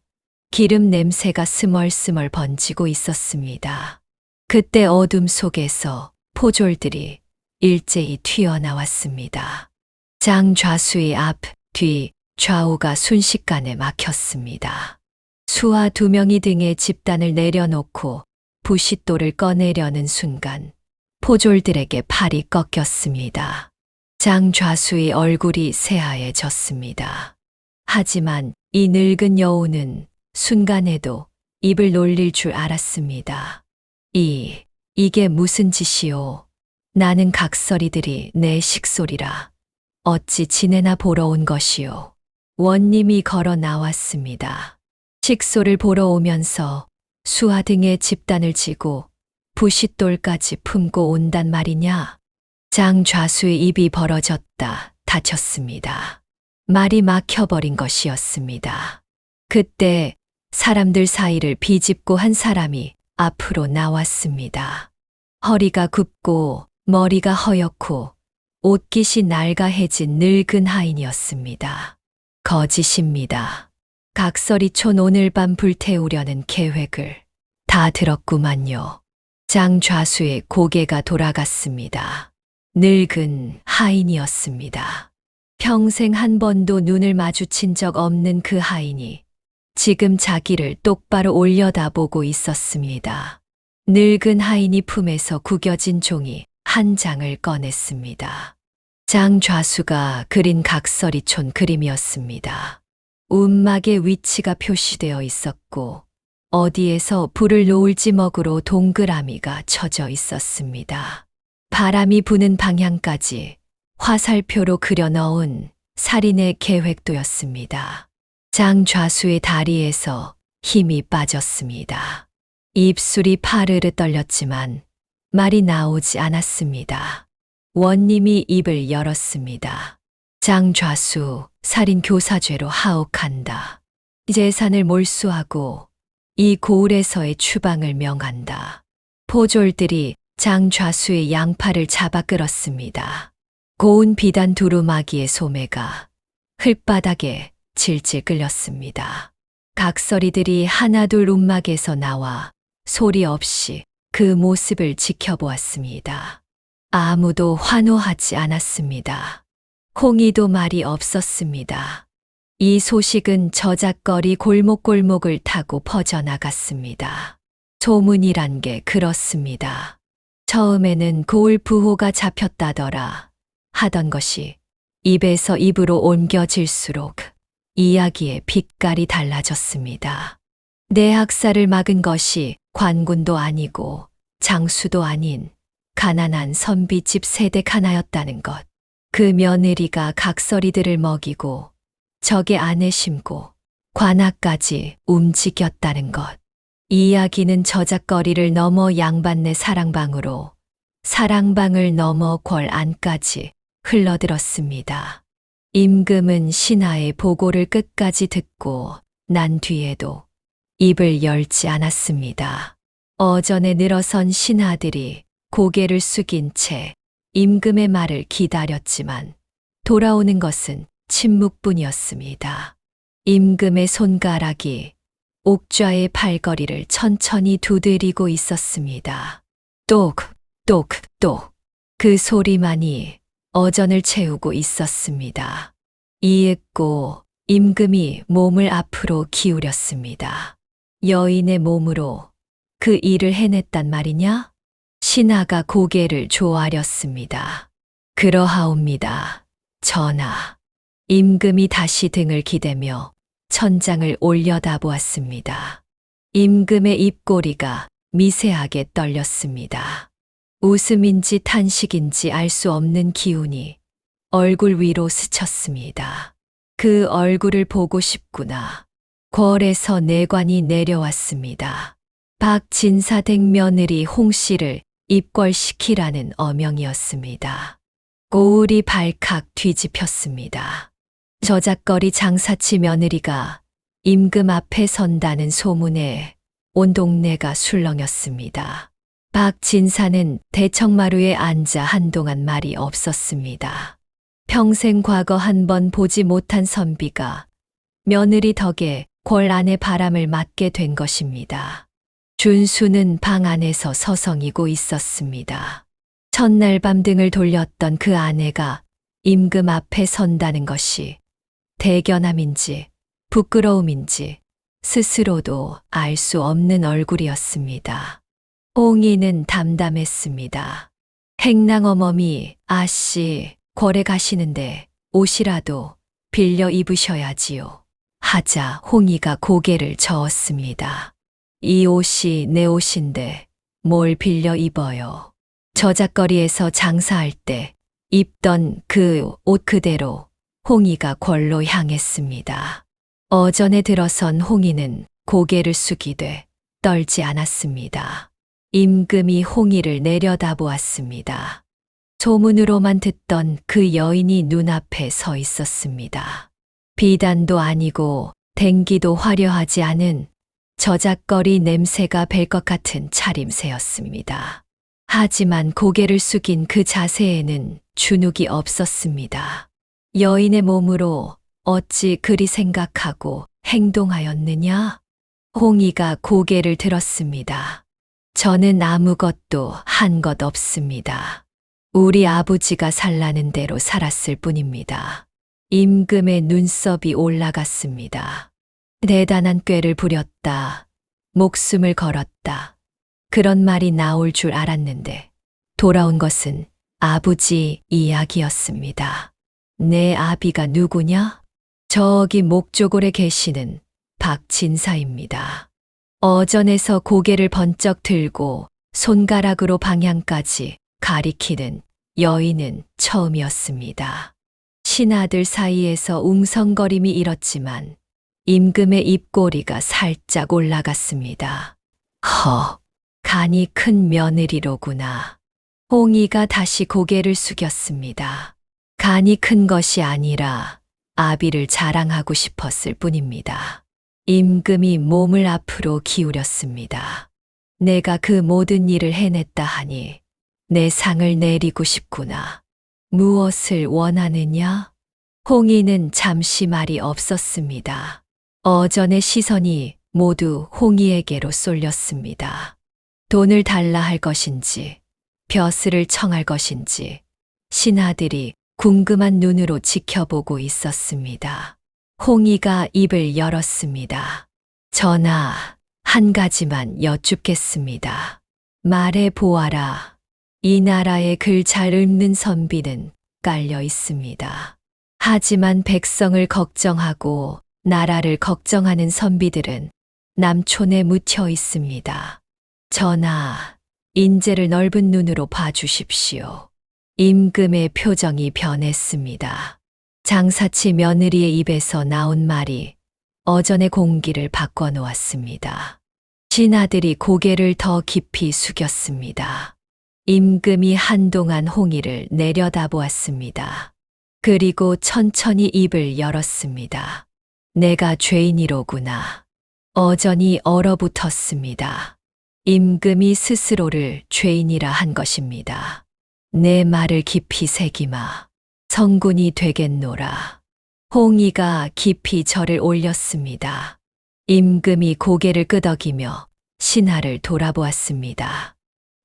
기름 냄새가 스멀스멀 번지고 있었습니다. 그때 어둠 속에서 포졸들이 일제히 튀어나왔습니다. 장좌수의 앞, 뒤, 좌우가 순식간에 막혔습니다. 수하 2명이 등에 집단을 내려놓고 부싯돌을 꺼내려는 순간 포졸들에게 팔이 꺾였습니다. 장좌수의 얼굴이 새하얘졌습니다. 하지만 이 늙은 여우는 순간에도 입을 놀릴 줄 알았습니다. 이게 무슨 짓이오? 나는 각설이들이 내 식솔이라 어찌 지내나 보러 온 것이오. 원님이 걸어 나왔습니다. 식솔을 보러 오면서 수하 등의 집단을 지고 부싯돌까지 품고 온단 말이냐? 장좌수의 입이 벌어졌다 닫혔습니다. 말이 막혀버린 것이었습니다. 그때 사람들 사이를 비집고 한 사람이 앞으로 나왔습니다. 허리가 굽고 머리가 허옇고 옷깃이 낡아해진 늙은 하인이었습니다. 거짓입니다. 각설이촌 오늘 밤 불태우려는 계획을 다 들었구만요. 장좌수의 고개가 돌아갔습니다. 늙은 하인이었습니다. 평생 한 번도 눈을 마주친 적 없는 그 하인이 지금 자기를 똑바로 올려다보고 있었습니다. 늙은 하인이 품에서 구겨진 종이 한 장을 꺼냈습니다. 장좌수가 그린 각설이촌 그림이었습니다. 움막의 위치가 표시되어 있었고 어디에서 불을 놓을지 먹으로 동그라미가 쳐져 있었습니다. 바람이 부는 방향까지 화살표로 그려 넣은 살인의 계획도였습니다. 장좌수의 다리에서 힘이 빠졌습니다. 입술이 파르르 떨렸지만 말이 나오지 않았습니다. 원님이 입을 열었습니다. 장좌수 살인 교사죄로 하옥한다. 재산을 몰수하고 이 고을에서의 추방을 명한다. 포졸들이 장좌수의 양팔을 잡아 끌었습니다. 고운 비단 두루마기의 소매가 흙바닥에 질질 끌렸습니다. 각설이들이 하나둘 움막에서 나와 소리 없이 그 모습을 지켜보았습니다. 아무도 환호하지 않았습니다. 홍이도 말이 없었습니다. 이 소식은 저작거리 골목골목을 타고 퍼져나갔습니다. 소문이란 게 그렇습니다. 처음에는 고을 부호가 잡혔다더라 하던 것이 입에서 입으로 옮겨질수록 이야기의 빛깔이 달라졌습니다. 내 학살을 막은 것이 관군도 아니고 장수도 아닌 가난한 선비집 세댁 하나였다는 것. 그 며느리가 각설이들을 먹이고 적의 안에 심고 관아까지 움직였다는 것. 이야기는 저작거리를 넘어 양반네 사랑방으로, 사랑방을 넘어 궐 안까지 흘러들었습니다. 임금은 신하의 보고를 끝까지 듣고 난 뒤에도 입을 열지 않았습니다. 어전에 늘어선 신하들이 고개를 숙인 채 임금의 말을 기다렸지만 돌아오는 것은 침묵뿐이었습니다. 임금의 손가락이 옥좌의 팔걸이를 천천히 두드리고 있었습니다. 똑, 똑, 똑. 그 소리만이 어전을 채우고 있었습니다. 이윽고 임금이 몸을 앞으로 기울였습니다. 여인의 몸으로 그 일을 해냈단 말이냐? 신하가 고개를 조아렸습니다. 그러하옵니다. 전하. 임금이 다시 등을 기대며 천장을 올려다보았습니다. 임금의 입꼬리가 미세하게 떨렸습니다. 웃음인지 탄식인지 알 수 없는 기운이 얼굴 위로 스쳤습니다. 그 얼굴을 보고 싶구나. 궐에서 내관이 내려왔습니다. 박진사댁 며느리 홍씨를 입궐시키라는 어명이었습니다. 고울이 발칵 뒤집혔습니다. 저작거리 장사치 며느리가 임금 앞에 선다는 소문에 온 동네가 술렁였습니다. 박진사는 대청마루에 앉아 한동안 말이 없었습니다. 평생 과거 한 번 보지 못한 선비가 며느리 덕에 궐 안의 바람을 맞게 된 것입니다. 준수는 방 안에서 서성이고 있었습니다. 첫날 밤 등을 돌렸던 그 아내가 임금 앞에 선다는 것이 대견함인지 부끄러움인지 스스로도 알 수 없는 얼굴이었습니다. 홍이는 담담했습니다. 행랑어멈이 아씨 궐에 가시는데 옷이라도 빌려 입으셔야지요. 하자 홍이가 고개를 저었습니다. 이 옷이 내 옷인데 뭘 빌려 입어요. 저작거리에서 장사할 때 입던 그 옷 그대로 홍이가 궐로 향했습니다. 어전에 들어선 홍이는 고개를 숙이되 떨지 않았습니다. 임금이 홍이를 내려다보았습니다. 소문으로만 듣던 그 여인이 눈앞에 서 있었습니다. 비단도 아니고 댕기도 화려하지 않은 저작거리 냄새가 벨 것 같은 차림새였습니다. 하지만 고개를 숙인 그 자세에는 주눅이 없었습니다. 여인의 몸으로 어찌 그리 생각하고 행동하였느냐? 홍이가 고개를 들었습니다. 저는 아무것도 한 것 없습니다. 우리 아버지가 살라는 대로 살았을 뿐입니다. 임금의 눈썹이 올라갔습니다. 대단한 꾀를 부렸다. 목숨을 걸었다. 그런 말이 나올 줄 알았는데 돌아온 것은 아버지 이야기였습니다. 내 아비가 누구냐? 저기 목조골에 계시는 박진사입니다. 어전에서 고개를 번쩍 들고 손가락으로 방향까지 가리키는 여인은 처음이었습니다. 신하들 사이에서 웅성거림이 일었지만 임금의 입꼬리가 살짝 올라갔습니다. 간이 큰 며느리로구나. 홍이가 다시 고개를 숙였습니다. 간이 큰 것이 아니라 아비를 자랑하고 싶었을 뿐입니다. 임금이 몸을 앞으로 기울였습니다. 내가 그 모든 일을 해냈다 하니 내 상을 내리고 싶구나. 무엇을 원하느냐? 홍이는 잠시 말이 없었습니다. 어전의 시선이 모두 홍이에게로 쏠렸습니다. 돈을 달라 할 것인지, 벼슬을 청할 것인지, 신하들이 궁금한 눈으로 지켜보고 있었습니다. 홍의가 입을 열었습니다. 전하, 한 가지만 여쭙겠습니다. 말해 보아라. 이 나라에 글 잘 읽는 선비는 깔려 있습니다. 하지만 백성을 걱정하고 나라를 걱정하는 선비들은 남촌에 묻혀 있습니다. 전하, 인재를 넓은 눈으로 봐주십시오. 임금의 표정이 변했습니다. 장사치 며느리의 입에서 나온 말이 어전의 공기를 바꿔놓았습니다. 신하들이 고개를 더 깊이 숙였습니다. 임금이 한동안 홍의를 내려다보았습니다. 그리고 천천히 입을 열었습니다. 내가 죄인이로구나. 어전이 얼어붙었습니다. 임금이 스스로를 죄인이라 한 것입니다. 내 말을 깊이 새기마. 성군이 되겠노라. 홍의가 깊이 절을 올렸습니다. 임금이 고개를 끄덕이며 신하를 돌아보았습니다.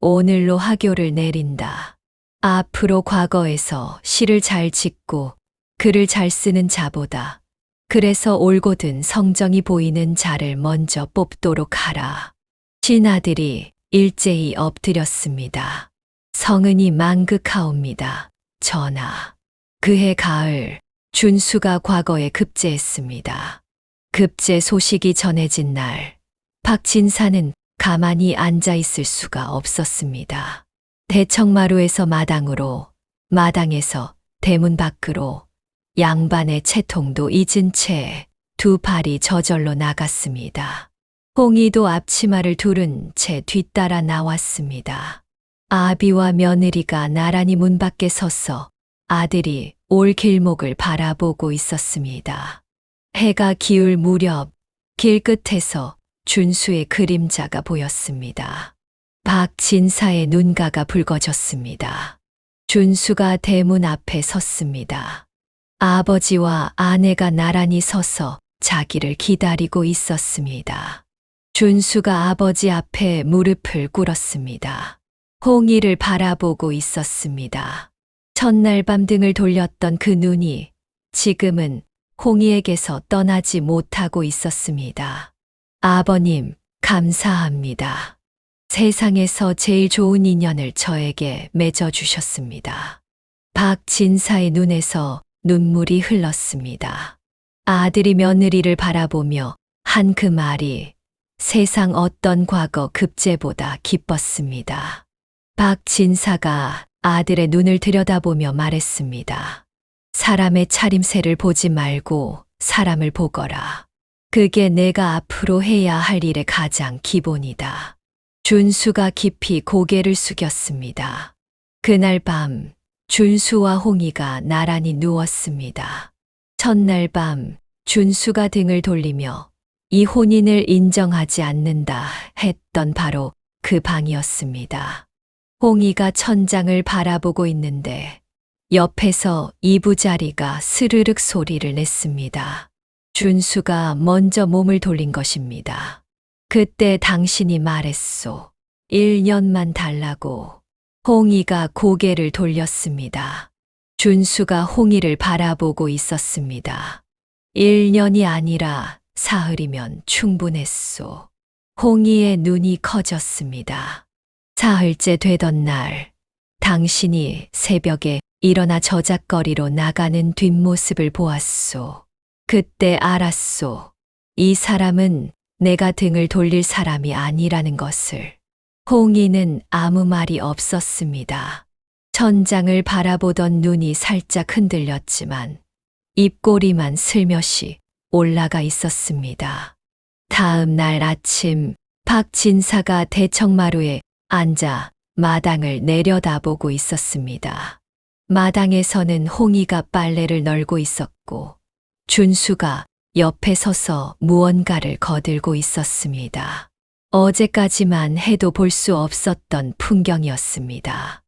오늘로 하교를 내린다. 앞으로 과거에서 시를 잘 짓고 글을 잘 쓰는 자보다 그래서 올곧은 성정이 보이는 자를 먼저 뽑도록 하라. 신하들이 일제히 엎드렸습니다. 성은이 망극하옵니다. 전하. 그해 가을 준수가 과거에 급제했습니다. 급제 소식이 전해진 날 박진사는 가만히 앉아 있을 수가 없었습니다. 대청마루에서 마당으로, 마당에서 대문 밖으로 양반의 채통도 잊은 채 두 발이 저절로 나갔습니다. 홍의도 앞치마를 두른 채 뒤따라 나왔습니다. 아비와 며느리가 나란히 문 밖에 서서 아들이 올 길목을 바라보고 있었습니다. 해가 기울 무렵 길 끝에서 준수의 그림자가 보였습니다. 박진사의 눈가가 붉어졌습니다. 준수가 대문 앞에 섰습니다. 아버지와 아내가 나란히 서서 자기를 기다리고 있었습니다. 준수가 아버지 앞에 무릎을 꿇었습니다. 홍의를 바라보고 있었습니다. 첫날 밤 등을 돌렸던 그 눈이 지금은 홍의에게서 떠나지 못하고 있었습니다. 아버님, 감사합니다. 세상에서 제일 좋은 인연을 저에게 맺어주셨습니다. 박진사의 눈에서 눈물이 흘렀습니다. 아들이 며느리를 바라보며 한 그 말이 세상 어떤 과거 급제보다 기뻤습니다. 박진사가 아들의 눈을 들여다보며 말했습니다. 사람의 차림새를 보지 말고 사람을 보거라. 그게 내가 앞으로 해야 할 일의 가장 기본이다. 준수가 깊이 고개를 숙였습니다. 그날 밤 준수와 홍의가 나란히 누웠습니다. 첫날 밤 준수가 등을 돌리며 이 혼인을 인정하지 않는다 했던 바로 그 방이었습니다. 홍의가 천장을 바라보고 있는데 옆에서 이부자리가 스르륵 소리를 냈습니다. 준수가 먼저 몸을 돌린 것입니다. 그때 당신이 말했소. 1년만 달라고. 홍의가 고개를 돌렸습니다. 준수가 홍의를 바라보고 있었습니다. 1년이 아니라 사흘이면 충분했소. 홍의의 눈이 커졌습니다. 사흘째 되던 날, 당신이 새벽에 일어나 저작거리로 나가는 뒷모습을 보았소. 그때 알았소. 이 사람은 내가 등을 돌릴 사람이 아니라는 것을. 홍의는 아무 말이 없었습니다. 천장을 바라보던 눈이 살짝 흔들렸지만 입꼬리만 슬며시 올라가 있었습니다. 다음 날 아침 박진사가 대청마루에 앉아 마당을 내려다보고 있었습니다. 마당에서는 홍의가 빨래를 널고 있었고 준수가 옆에 서서 무언가를 거들고 있었습니다. 어제까지만 해도 볼 수 없었던 풍경이었습니다.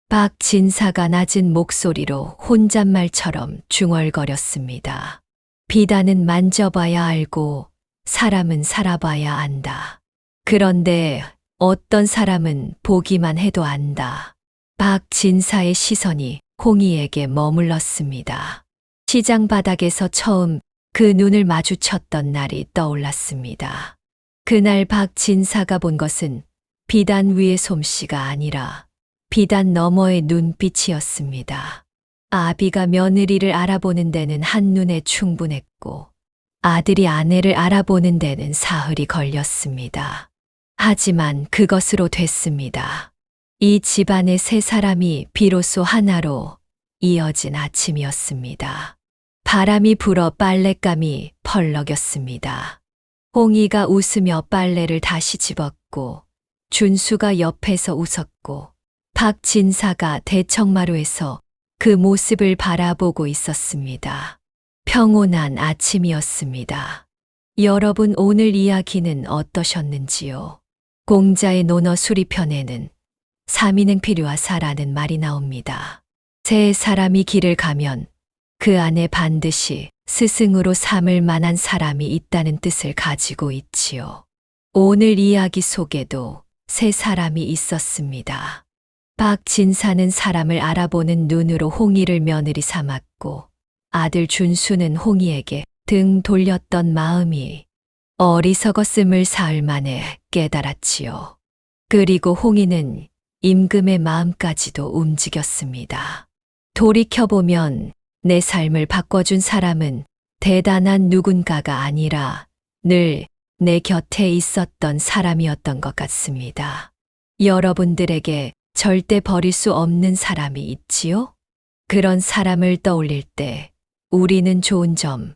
박진사가 낮은 목소리로 혼잣말처럼 중얼거렸습니다. 비단은 만져봐야 알고 사람은 살아봐야 안다. 그런데 어떤 사람은 보기만 해도 안다. 박진사의 시선이 홍이에게 머물렀습니다. 시장 바닥에서 처음 그 눈을 마주쳤던 날이 떠올랐습니다. 그날 박진사가 본 것은 비단 위의 솜씨가 아니라 비단 너머의 눈빛이었습니다. 아비가 며느리를 알아보는 데는 한눈에 충분했고 아들이 아내를 알아보는 데는 사흘이 걸렸습니다. 하지만 그것으로 됐습니다. 이 집안의 세 사람이 비로소 하나로 이어진 아침이었습니다. 바람이 불어 빨랫감이 펄럭였습니다. 홍이가 웃으며 빨래를 다시 집었고 준수가 옆에서 웃었고 박진사가 대청마루에서 그 모습을 바라보고 있었습니다. 평온한 아침이었습니다. 여러분 오늘 이야기는 어떠셨는지요? 공자의 논어 수리편에는 사미능필요하사라는 말이 나옵니다. 세 사람이 길을 가면 그 안에 반드시 스승으로 삼을 만한 사람이 있다는 뜻을 가지고 있지요. 오늘 이야기 속에도 세 사람이 있었습니다. 박진사는 사람을 알아보는 눈으로 홍이를 며느리 삼았고 아들 준수는 홍이에게 등 돌렸던 마음이 어리석었음을 사흘 만에 깨달았지요. 그리고 홍이는 임금의 마음까지도 움직였습니다. 돌이켜보면 내 삶을 바꿔준 사람은 대단한 누군가가 아니라 늘 내 곁에 있었던 사람이었던 것 같습니다. 여러분들에게 절대 버릴 수 없는 사람이 있지요? 그런 사람을 떠올릴 때 우리는 좋은 점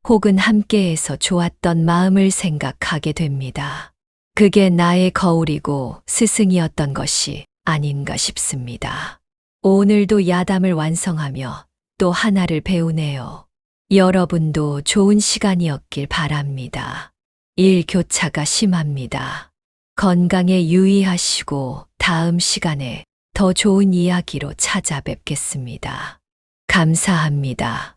혹은 함께해서 좋았던 마음을 생각하게 됩니다. 그게 나의 거울이고 스승이었던 것이 아닌가 싶습니다. 오늘도 야담을 완성하며 또 하나를 배우네요. 여러분도 좋은 시간이었길 바랍니다. 일교차가 심합니다. 건강에 유의하시고 다음 시간에 더 좋은 이야기로 찾아뵙겠습니다. 감사합니다.